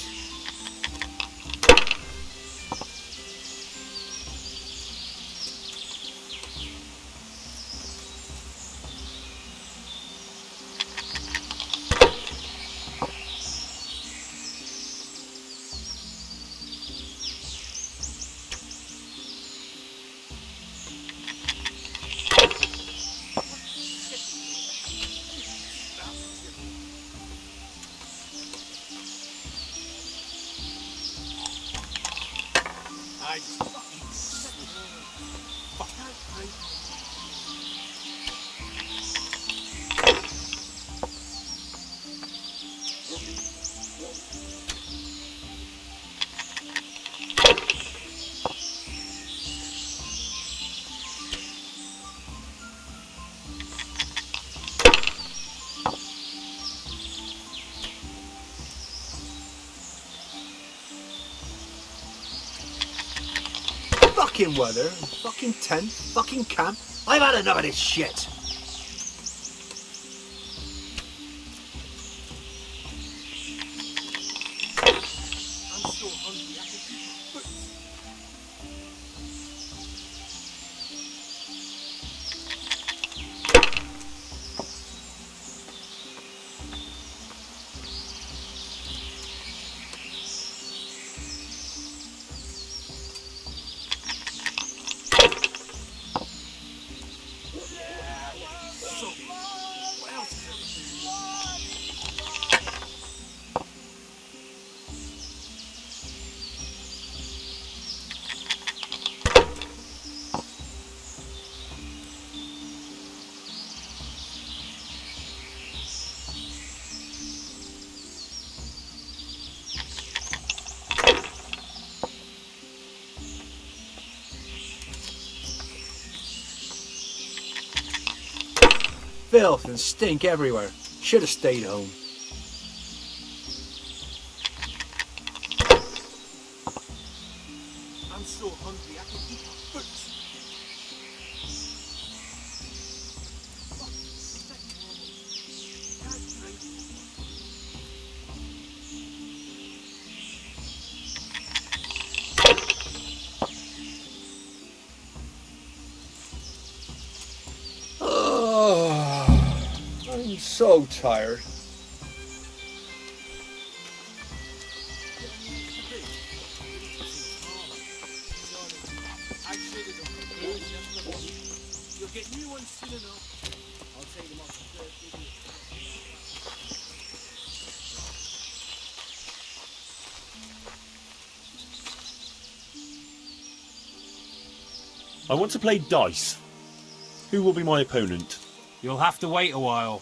Fucking weather, fucking tent, fucking camp. I've had enough of this shit. I'm so hungry I can eat my boots. Filth and stink everywhere. Should have stayed home. I'm so hungry I can eat my boots. I'm so tired. soon enough. I'll take them off the first idiot. I want to play dice. Who will be my opponent? You'll have to wait a while.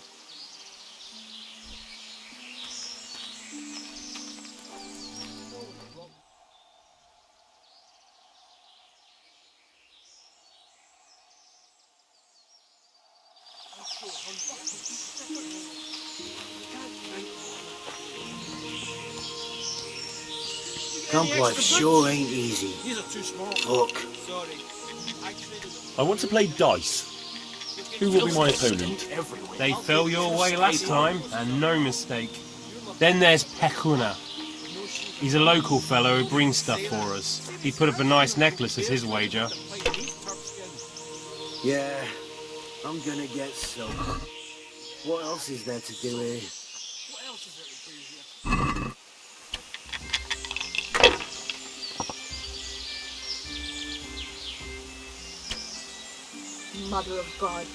Camp life sure ain't easy. These are too small. Fuck. Sorry. I want to play dice. Who will be my opponent? They fell your way last time, and no mistake. Then there's Pekuna. He's a local fellow who brings stuff for us. He put up a nice necklace as his wager. Yeah, I'm gonna get soaked. What else is there to do here? What else is there to do here? Mother of God,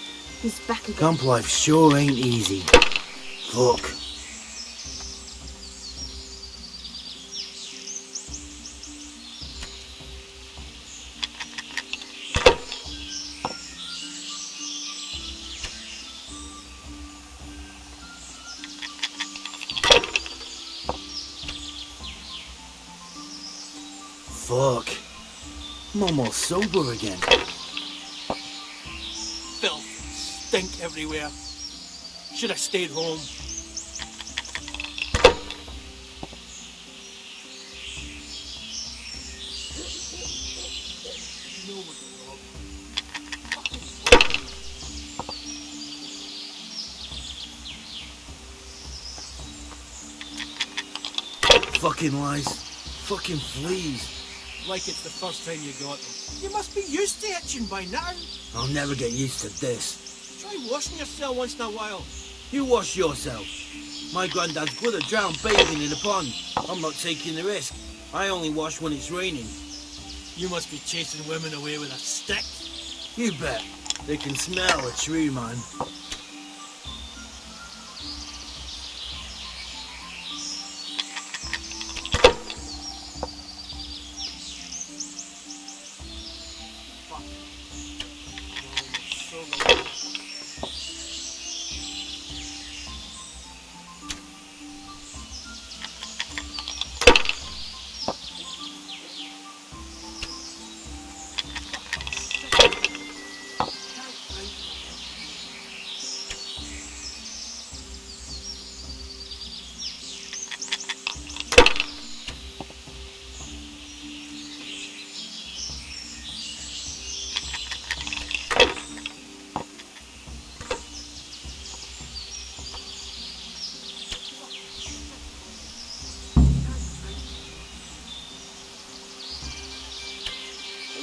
he's back again. Camp life sure ain't easy. Fuck. Fuck. I'm almost sober again. Filth, stink everywhere. Should have stayed home. Fucking lies. Fucking fleas. Like it's the first time you got them. You must be used to itching by now. I'll never get used to this. Try washing yourself once in a while. You wash yourself. My granddad's brother drowned bathing in a pond. I'm not taking the risk. I only wash when it's raining. You must be chasing women away with a stick. You bet. They can smell a true man.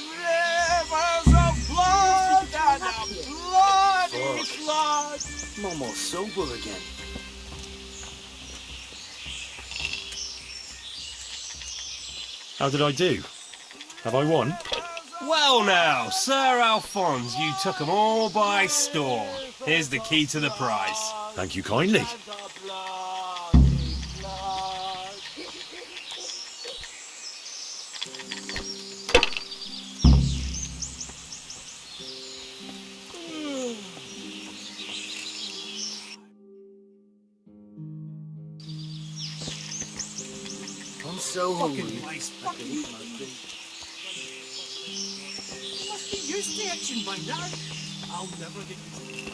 Rivers of blood and a bloody flood. I'm almost sober again. How did I do? Have I won? Well now, Sir Alphonse, you took them all by storm. Here's the key to the prize. Thank you kindly. I'm so hungry. Fucking lice. I can eat my food. You must be used to itching by now. I'll never get used to it.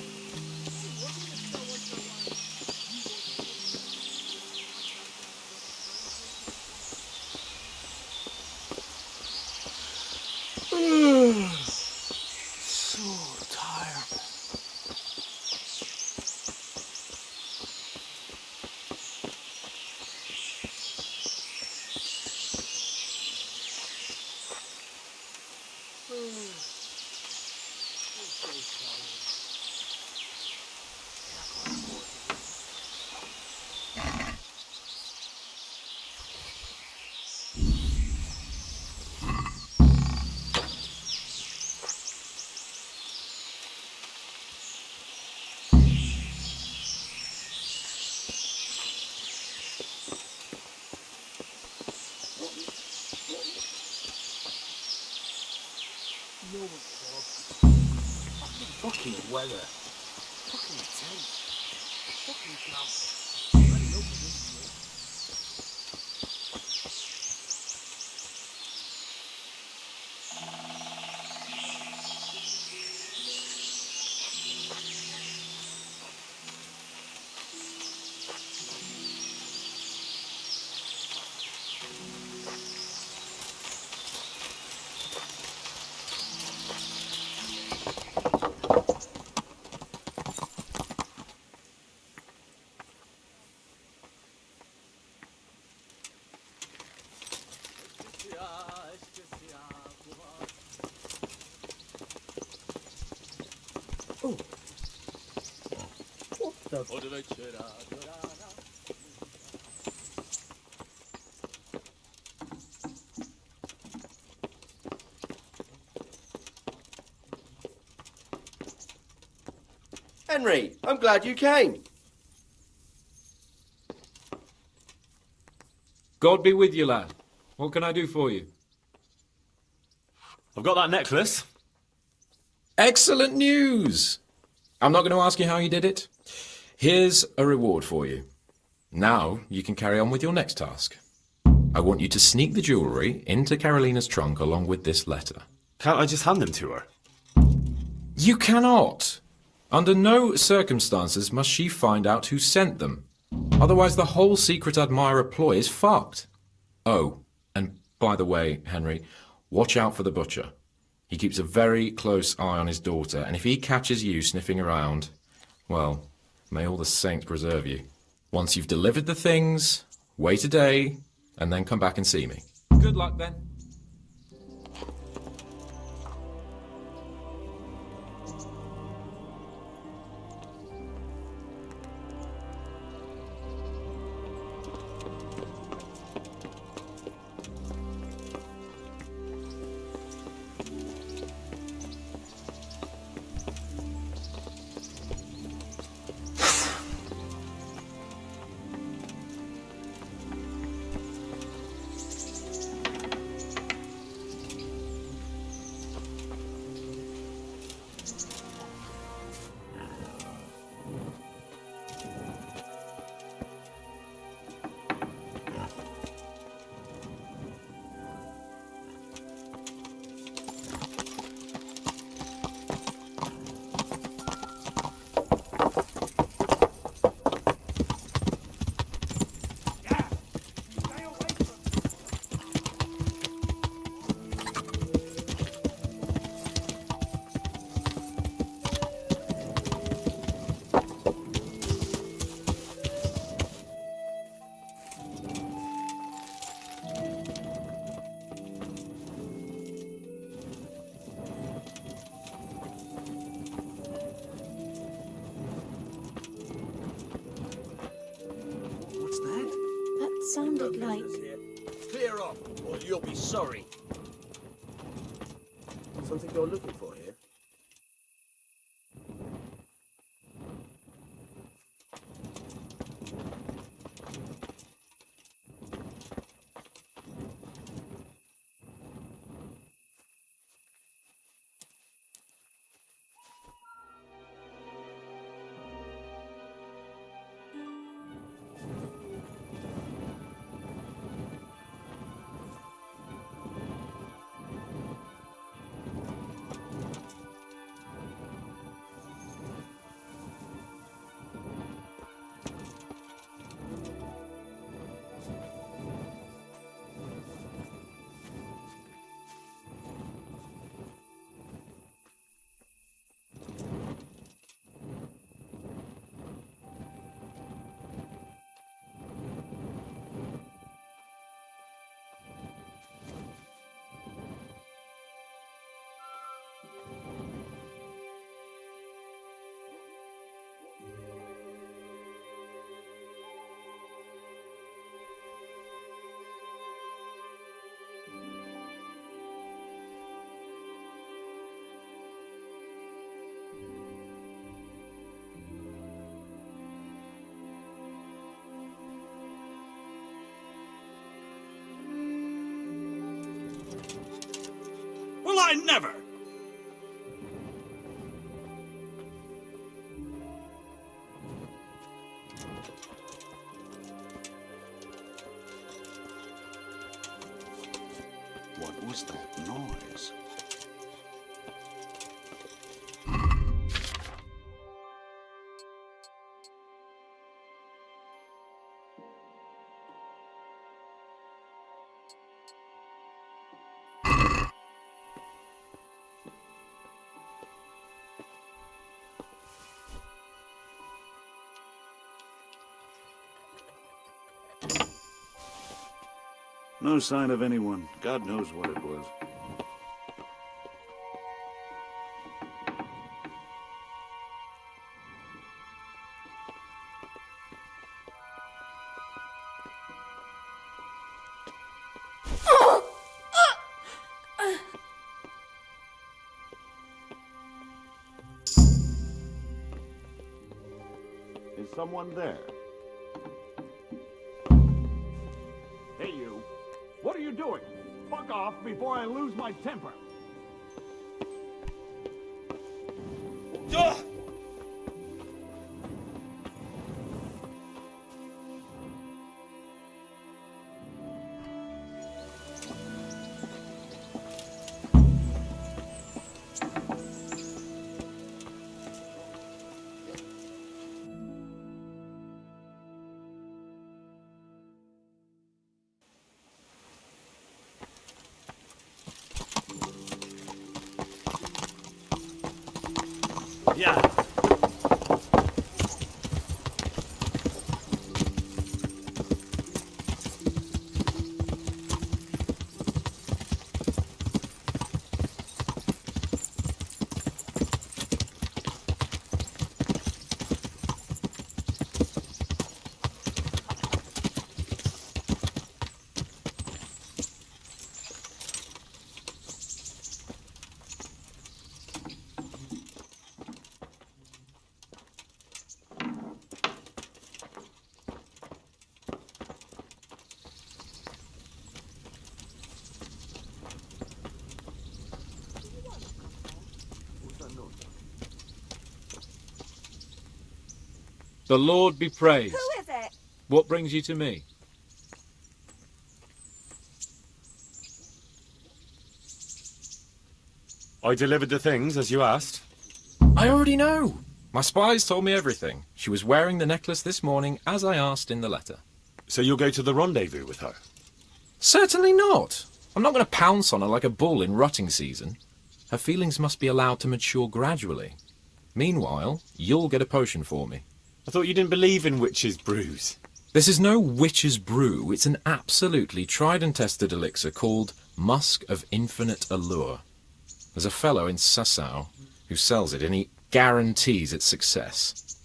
So tired. weather. Fucking tent. Fucking camp. Ready up for this shit. Henry, I'm glad you came. God be with you, lad. What can I do for you? I've got that necklace. Excellent news! I'm not going to ask you how you did it. Here's a reward for you. Now you can carry on with your next task. I want you to sneak the jewellery into Carolina's trunk along with this letter. Can't I just hand them to her? You cannot! Under no circumstances must she find out who sent them. Otherwise the whole secret admirer ploy is fucked. Oh, and by the way, Henry, watch out for the butcher. He keeps a very close eye on his daughter, and if he catches you sniffing around, well, may all the saints preserve you. Once you've delivered the things, wait a day, and then come back and see me. Good luck, then. Sounded like... Clear up, or you'll be sorry. Something you're looking for here? Well, I never! was that noise? No sign of anyone. God knows what it was. Is someone there? Hey, you. What are you doing? Fuck off before I lose my temper. Yeah. The Lord be praised. Who is it? What brings you to me? I delivered the things as you asked. I already know. My spies told me everything. She was wearing the necklace this morning, as I asked in the letter. So you'll go to the rendezvous with her? Certainly not. I'm not going to pounce on her like a bull in rutting season. Her feelings must be allowed to mature gradually. Meanwhile, you'll get a potion for me. I thought you didn't believe in witches' brews. This is no witch's brew. It's an absolutely tried and tested elixir called Musk of Infinite Allure. There's a fellow in Sasau who sells it, and he guarantees its success.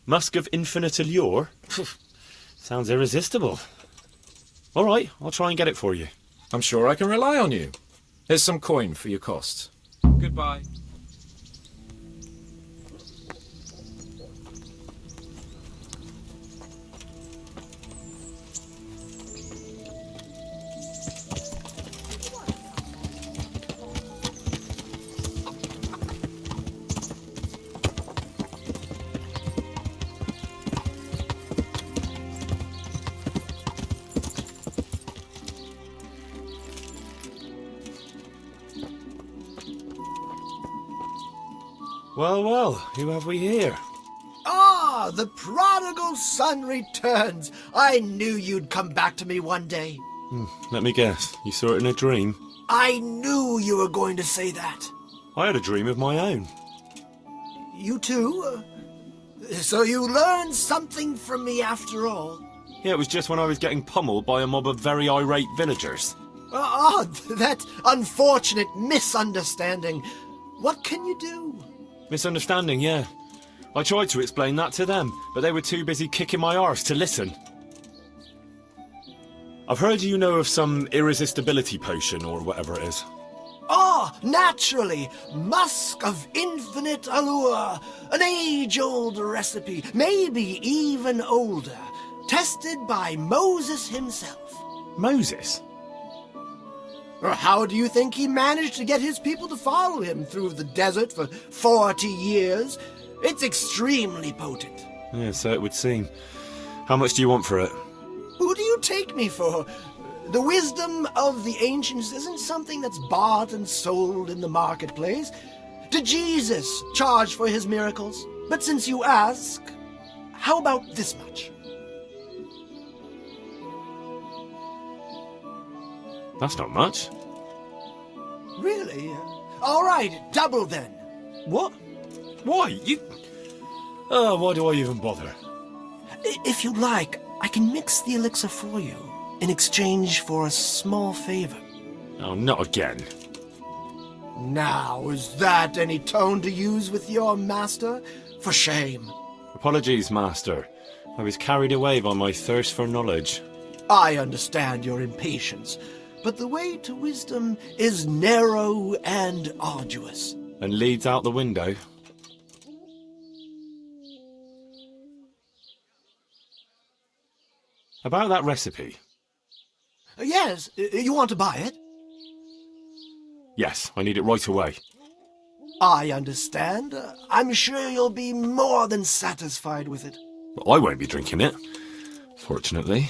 Musk of Infinite Allure? Sounds irresistible. All right, I'll try and get it for you. I'm sure I can rely on you. Here's some coin for your costs. Goodbye. Well, well, who have we here? Ah, the prodigal son returns. I knew you'd come back to me one day. Let me guess, you saw it in a dream? I knew you were going to say that. I had a dream of my own. You too? So you learned something from me after all? Yeah, it was just when I was getting pummeled by a mob of very irate villagers. Ah, that unfortunate misunderstanding. What can you do? Misunderstanding, yeah. I tried to explain that to them, but they were too busy kicking my arse to listen. I've heard you know of some irresistibility potion or whatever it is. Ah, naturally. Musk of Infinite Allure. An age-old recipe, maybe even older. Tested by Moses himself. Moses? How do you think he managed to get his people to follow him through the desert for 40 years? It's extremely potent. Yeah, so it would seem. How much do you want for it? Who do you take me for? The wisdom of the ancients isn't something that's bought and sold in the marketplace. Did Jesus charge for his miracles? But since you ask, how about this much? That's not much. Really? All right, double then. What? Why? You... Oh, why do I even bother? If you like, I can mix the elixir for you in exchange for a small favor. Oh, not again. Now, is that any tone to use with your master? For shame. Apologies, Master. I was carried away by my thirst for knowledge. I understand your impatience, but the way to wisdom is narrow and arduous. And leads out the window. About that recipe. Yes, you want to buy it? Yes, I need it right away. I understand. I'm sure you'll be more than satisfied with it. But I won't be drinking it, fortunately.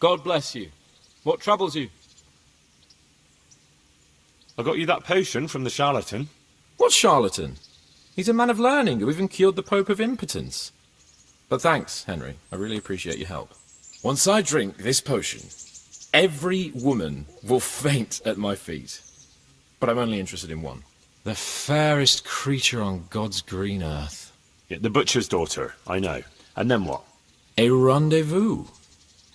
God bless you. What troubles you? I got you that potion from the charlatan. What charlatan? He's a man of learning who even cured the Pope of impotence. But thanks, Henry. I really appreciate your help. Once I drink this potion, every woman will faint at my feet. But I'm only interested in one. The fairest creature on God's green earth. Yeah, the butcher's daughter, I know. And then what? A rendezvous.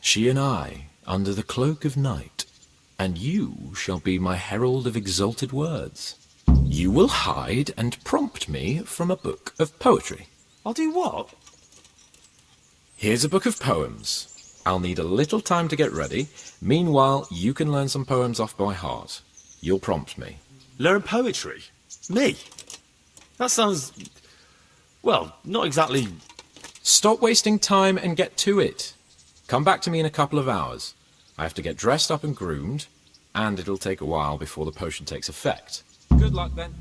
She and I, under the cloak of night. And you shall be my herald of exalted words. You will hide and prompt me from a book of poetry. I'll do what? Here's a book of poems. I'll need a little time to get ready. Meanwhile, you can learn some poems off by heart. You'll prompt me. Learn poetry? Me? That sounds... well, not exactly... Stop wasting time and get to it. Come back to me in a couple of hours. I have to get dressed up and groomed, and it'll take a while before the potion takes effect. Good luck then.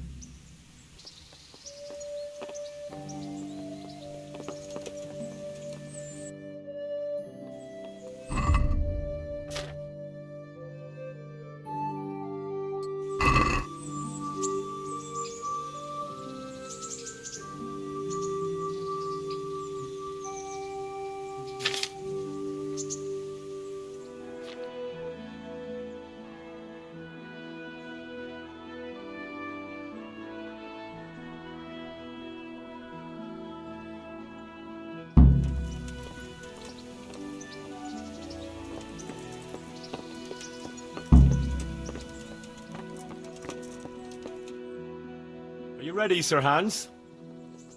Are you ready, Sir Hans?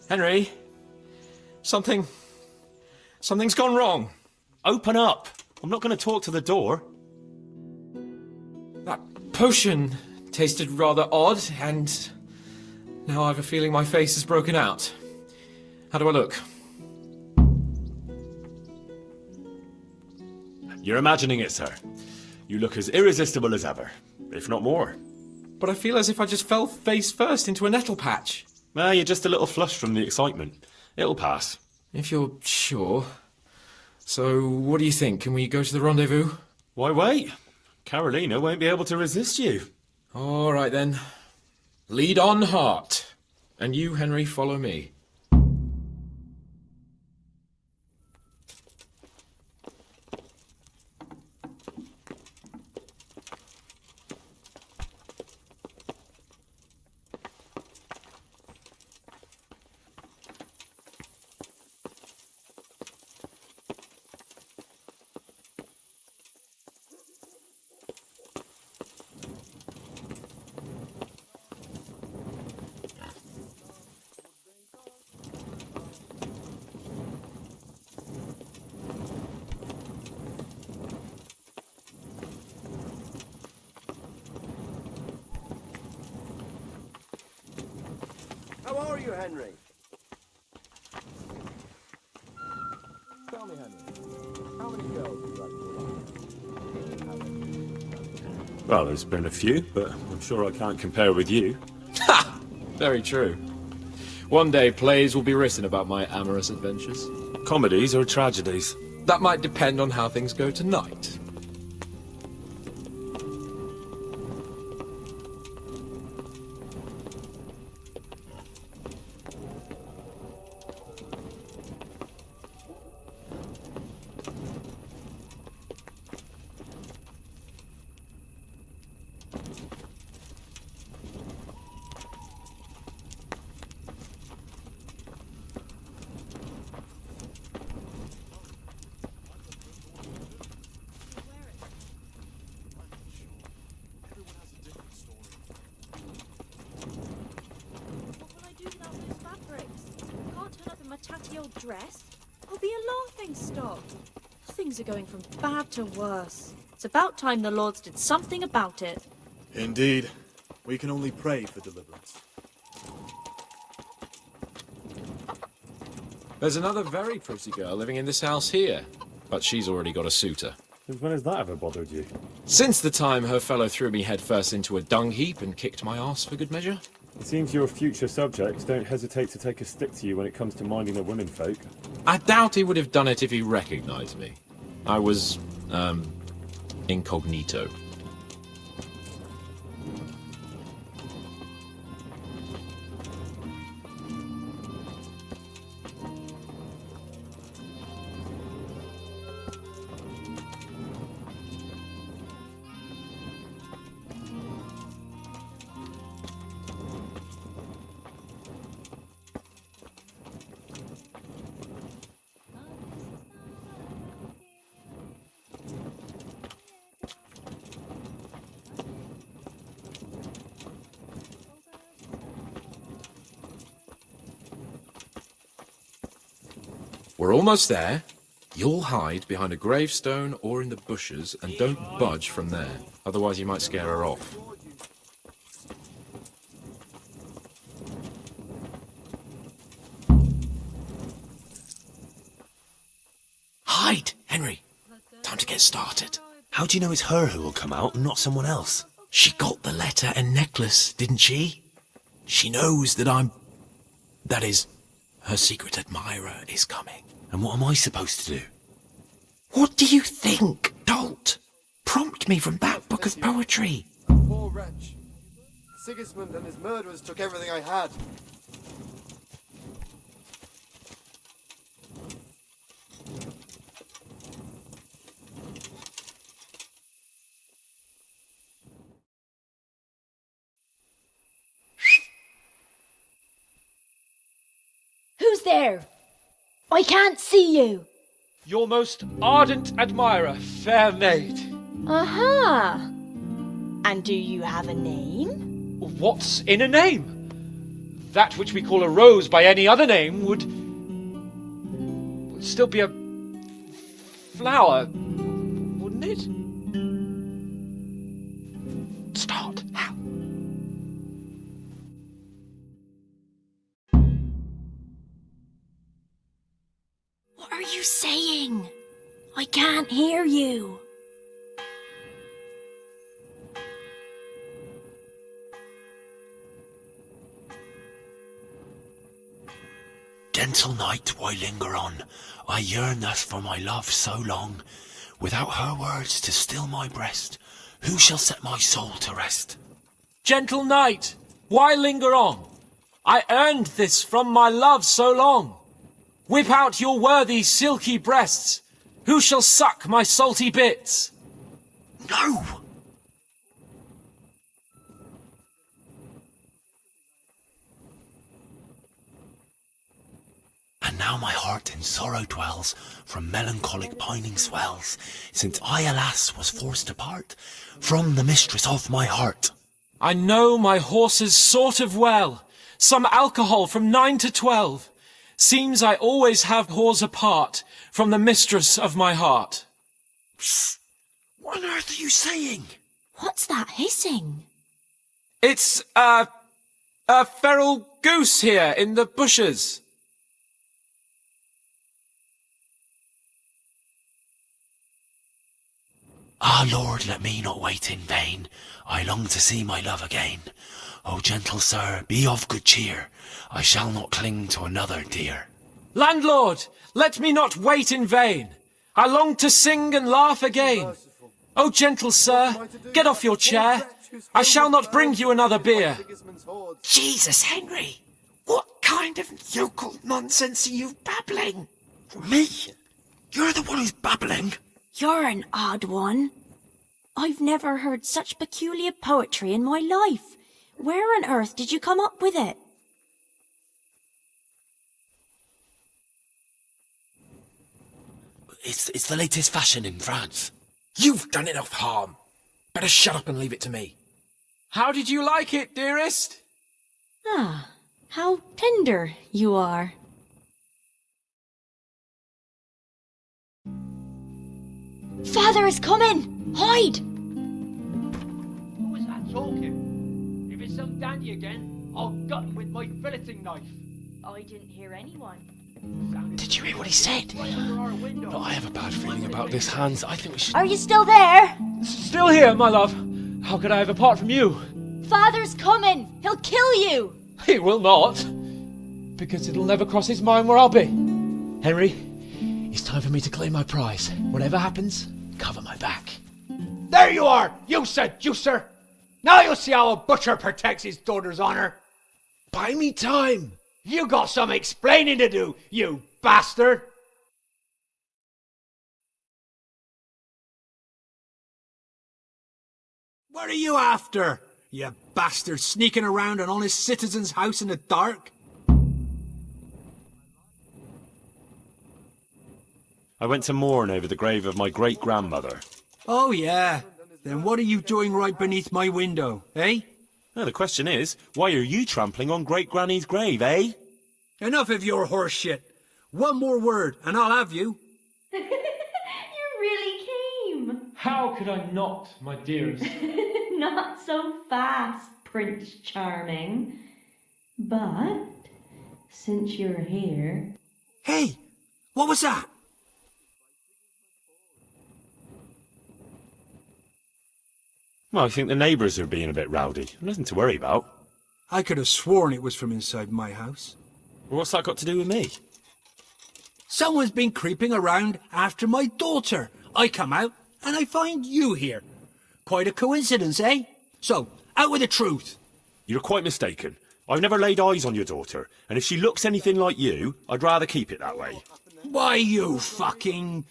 Henry, something's gone wrong. Open up. I'm not going to talk to the door. That potion tasted rather odd, and now I have a feeling my face is broken out. How do I look? You're imagining it, sir. You look as irresistible as ever, if not more. But I feel as if I just fell face first into a nettle patch. Well, you're just a little flushed from the excitement. It'll pass. If you're sure. So, what do you think? Can we go to the rendezvous? Why wait? Carolina won't be able to resist you. All right then. Lead on, heart. And you, Henry, follow me. How are you, Henry? Tell me, Henry, how many girls have you had? Well, there's been a few, but I'm sure I can't compare with you. Ha! Very true. One day plays will be written about my amorous adventures. Comedies or tragedies? That might depend on how things go tonight. Tatty old dress? I'll be a laughing stock. Things are going from bad to worse. It's about time the Lords did something about it. Indeed. We can only pray for deliverance. There's another very pretty girl living in this house here, but she's already got a suitor. Since when has that ever bothered you? Since the time her fellow threw me headfirst into a dung heap and kicked my arse for good measure. It seems your future subjects don't hesitate to take a stick to you when it comes to minding the women folk. I doubt he would have done it if he recognised me. I was, incognito. We're almost there. You'll hide behind a gravestone or in the bushes and don't budge from there. Otherwise you might scare her off. Hide, Henry. Time to get started. How do you know it's her who will come out and not someone else? She got the letter and necklace, didn't she? She knows that that is, her secret admirer is coming. And what am I supposed to do? What do you think, dolt? Prompt me from that book of poetry. Poor wretch. Sigismund and his murderers took everything I had. Who's there? I can't see you. Your most ardent admirer, fair maid. Aha! And do you have a name? What's in a name? That which we call a rose by any other name would still be a flower, wouldn't it? Start. How? What are you saying? I can't hear you. Gentle night, why linger on? I yearn thus for my love so long. Without her words to still my breast, who shall set my soul to rest? Gentle night, why linger on? I earned this from my love so long. Whip out your worthy silky breasts. Who shall suck my salty bits? No! And now my heart in sorrow dwells, from melancholic pining swells, since I, alas, was forced to part from the mistress of my heart. I know my horses sort of well. Some alcohol from 9 to 12. Seems I always have whores apart from the mistress of my heart. Psst! What on earth are you saying? What's that hissing? It's, a feral goose here in the bushes. Ah, Lord, let me not wait in vain. I long to see my love again. O gentle sir, be of good cheer. I shall not cling to another dear. Landlord, let me not wait in vain. I long to sing and laugh again. O gentle sir, get off your chair. I shall not bring you another beer. Jesus, Henry! What kind of yokel nonsense are you babbling? Me? You're the one who's babbling? You're an odd one. I've never heard such peculiar poetry in my life. Where on earth did you come up with it? It's the latest fashion in France. You've done enough harm. Better shut up and leave it to me. How did you like it, dearest? Ah, how tender you are. Father is coming! Hide! Who was that talking? If it's some dandy again, I'll gut him with my filleting knife. I didn't hear anyone. Did you hear what he said? No, I have a bad feeling about this, Hans. I think we should... Are you still there? Still here, my love. How could I have apart from you? Father's coming! He'll kill you! He will not, because it'll never cross his mind where I'll be. Henry, it's time for me to claim my prize. Whatever happens, cover my back. There you are, you seducer! Now you'll see how a butcher protects his daughter's honor. Buy me time. You got some explaining to do, you bastard! What are you after, you bastard, sneaking around an honest citizen's house in the dark? I went to mourn over the grave of my great-grandmother. Oh, yeah. Then what are you doing right beneath my window, eh? Now, the question is, why are you trampling on great-granny's grave, eh? Enough of your horse shit. One more word, and I'll have you. You really came. How could I not, my dearest? Not so fast, Prince Charming. But, since you're here... Hey, what was that? Well, I think the neighbours are being a bit rowdy. Nothing to worry about. I could have sworn it was from inside my house. Well, what's that got to do with me? Someone's been creeping around after my daughter. I come out, and I find you here. Quite a coincidence, eh? So, out with the truth. You're quite mistaken. I've never laid eyes on your daughter, and if she looks anything like you, I'd rather keep it that way. Why, you fucking...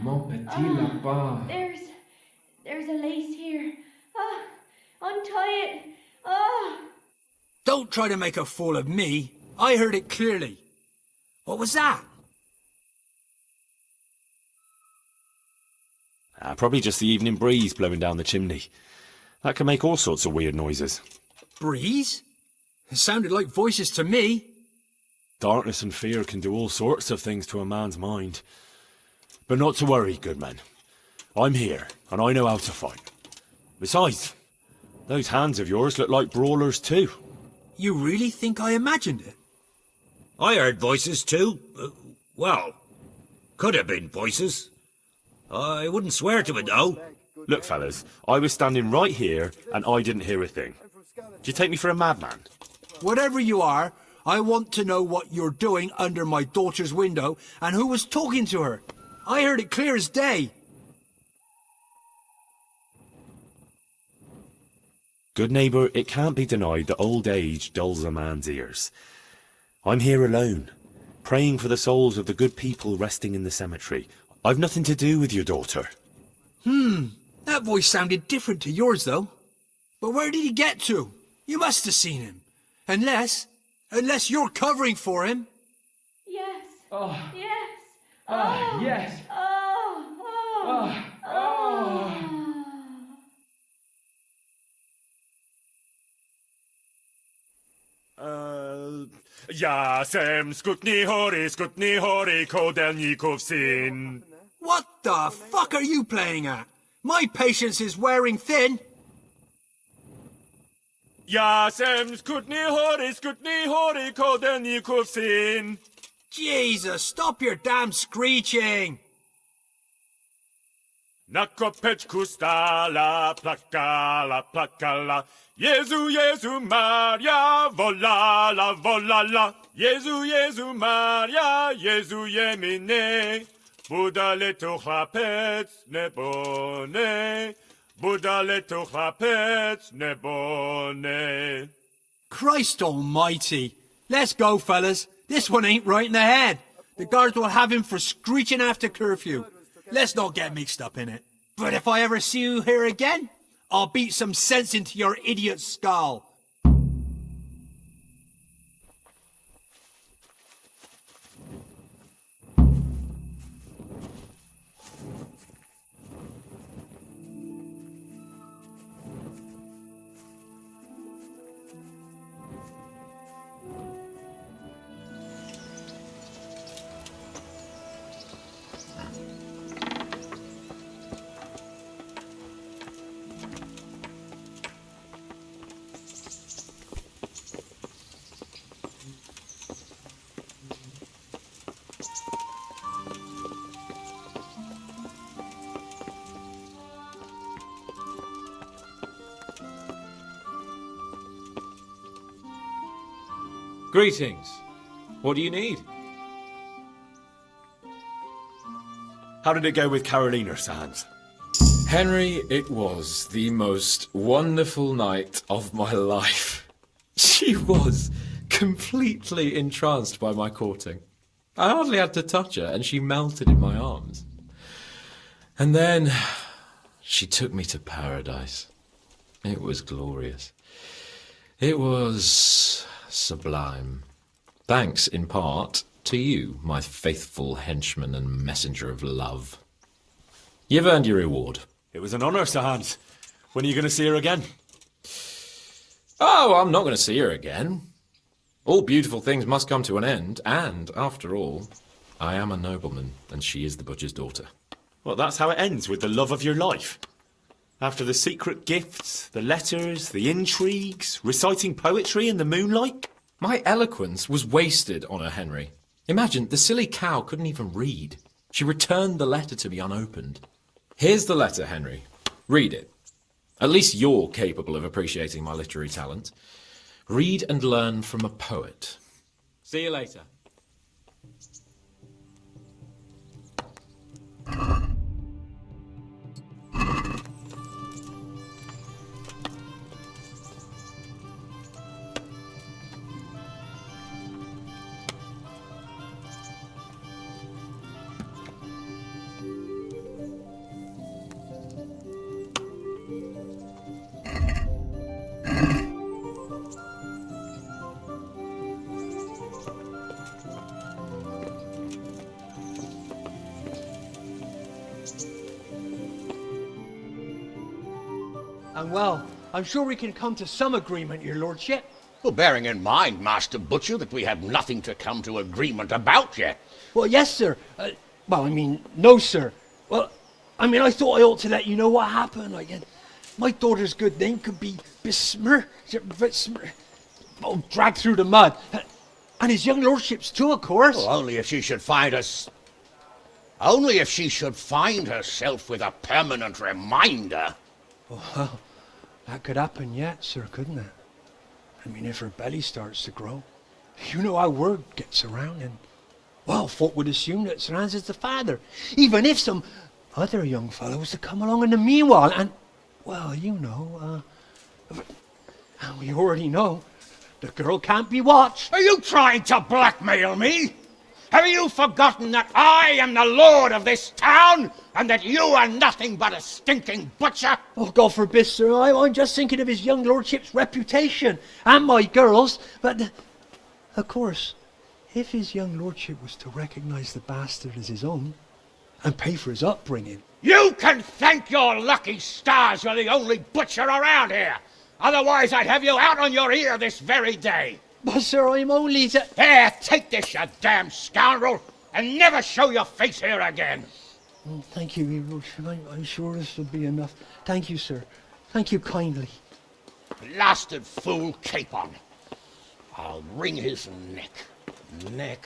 Mon petit lapin. There's a lace here. Untie it. Don't try to make a fool of me. I heard it clearly. What was that? Probably just the evening breeze blowing down the chimney. That can make all sorts of weird noises. Breeze? It sounded like voices to me. Darkness and fear can do all sorts of things to a man's mind. But not to worry, good man. I'm here, and I know how to fight. Besides, those hands of yours look like brawlers too. You really think I imagined it? I heard voices too. Well, could have been voices. I wouldn't swear to it though. Look, fellas, I was standing right here, and I didn't hear a thing. Do you take me for a madman? Whatever you are, I want to know what you're doing under my daughter's window, and who was talking to her. I heard it clear as day. Good neighbour, it can't be denied that old age dulls a man's ears. I'm here alone, praying for the souls of the good people resting in the cemetery. I've nothing to do with your daughter. That voice sounded different to yours, though. But where did he get to? You must have seen him. Unless you're covering for him. Yes. Oh. Yes. Yes. Jasem skutni hori kodelnikov syn. What the fuck are you playing at? My patience is wearing thin. Jasem skutni hori kodelnikov syn. Jesus, stop your damn screeching. Nakopeczku stala, plakala. Jezu, Maria, volala. Jezu, Maria, Jezu jemine. Budale to chlapec nebone. Budale to chlapec nebone. Christ almighty. Let's go, fellas. This one ain't right in the head. The guards will have him for screeching after curfew. Let's not get mixed up in it. But if I ever see you here again, I'll beat some sense into your idiot skull. Greetings. What do you need? How did it go with Carolina, Sans? Henry, it was the most wonderful night of my life. She was completely entranced by my courting. I hardly had to touch her, and she melted in my arms. And then she took me to paradise. It was glorious. It was sublime. Thanks, in part, to you, my faithful henchman and messenger of love. You've earned your reward. It was an honour, Sir Hans. When are you going to see her again? Oh, I'm not going to see her again. All beautiful things must come to an end, and, after all, I am a nobleman, and she is the butcher's daughter. Well, that's how it ends, with the love of your life. After the secret gifts, the letters, the intrigues, reciting poetry in the moonlight. My eloquence was wasted on her, Henry. Imagine, the silly cow couldn't even read. She returned the letter to me unopened. Here's the letter, Henry. Read it. At least you're capable of appreciating my literary talent. Read and learn from a poet. See you later. And well, I'm sure we can come to some agreement, your lordship. Well, bearing in mind, Master Butcher, that we have nothing to come to agreement about yet. Well, yes, sir. No, sir. Well, I thought I ought to let you know what happened. My daughter's good name could be dragged through the mud. And his young lordship's too, of course. Well, only if she should find us... Only if she should find herself with a permanent reminder. Well, that could happen yet, sir, couldn't it? If her belly starts to grow. You know how word gets around, and, well, folk would assume that Sir Hans is the father, even if some other young fellow was to come along in the meanwhile, and, well, and we already know, the girl can't be watched. Are you trying to blackmail me? Have you forgotten that I am the lord of this town, and that you are nothing but a stinking butcher? Oh, God forbid, sir. I'm just thinking of his young lordship's reputation, and my girl's. But, of course, if his young lordship was to recognise the bastard as his own, and pay for his upbringing... You can thank your lucky stars you're the only butcher around here. Otherwise, I'd have you out on your ear this very day. But, sir, I'm only... Here, take this, you damn scoundrel, and never show your face here again. Oh, thank you, your lordship. I'm sure this will be enough. Thank you, sir. Thank you kindly. Blasted fool capon. I'll wring his neck.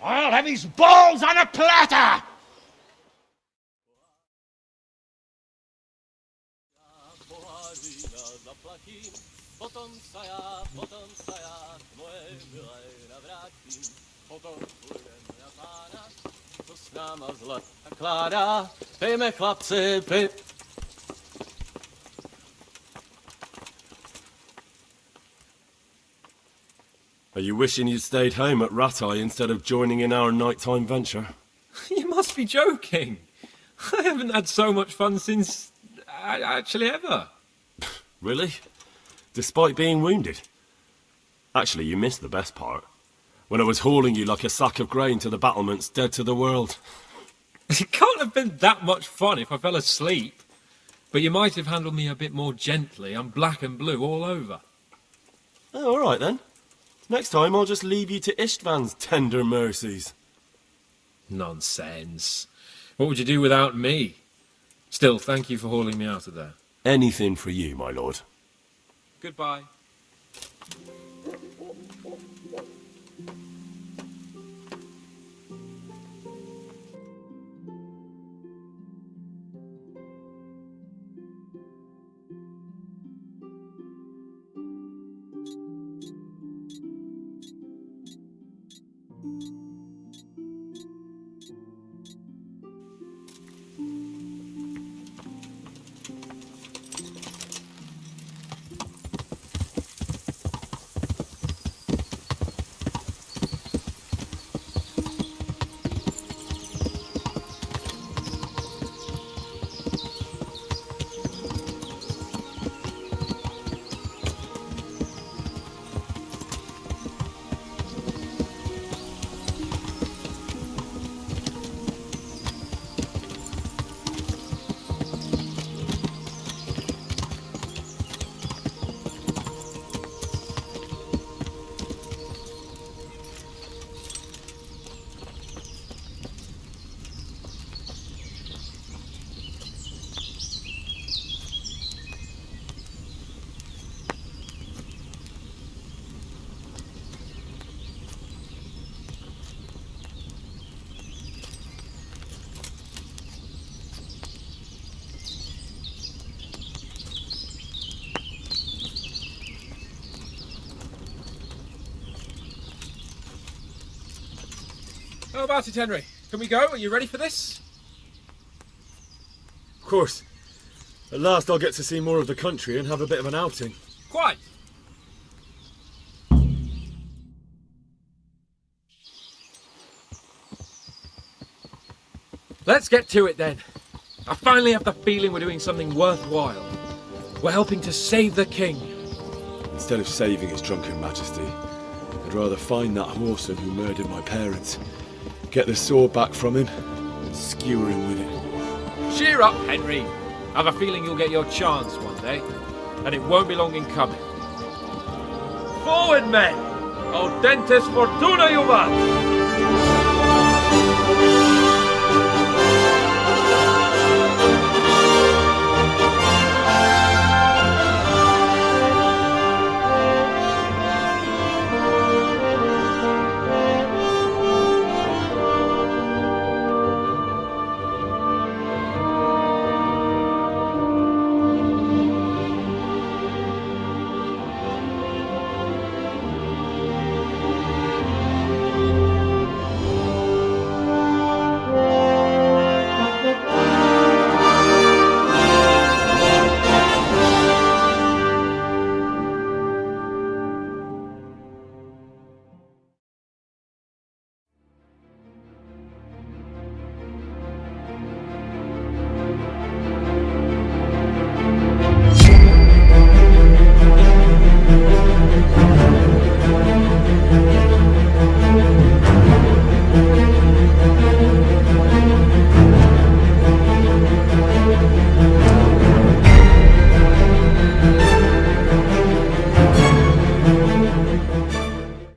I'll have his balls on a platter! Are you wishing you'd stayed home at Rattay instead of joining in our nighttime venture? You must be joking. I haven't had so much fun since... actually ever. Really? Despite being wounded? Actually, you missed the best part. When I was hauling you like a sack of grain to the battlements, dead to the world. It can't have been that much fun if I fell asleep. But you might have handled me a bit more gently. I'm black and blue all over. Oh, all right then. Next time I'll just leave you to Istvan's tender mercies. Nonsense. What would you do without me? Still, thank you for hauling me out of there. Anything for you, my lord. Goodbye. How about it, Henry? Can we go? Are you ready for this? Of course. At last I'll get to see more of the country and have a bit of an outing. Quite. Let's get to it then. I finally have the feeling we're doing something worthwhile. We're helping to save the king. Instead of saving his drunken majesty, I'd rather find that horseman who murdered my parents, get the sword back from him, and skewer him with it. Cheer up, Henry. I have a feeling you'll get your chance one day, and it won't be long in coming. Forward, men! Audentes fortuna juvat!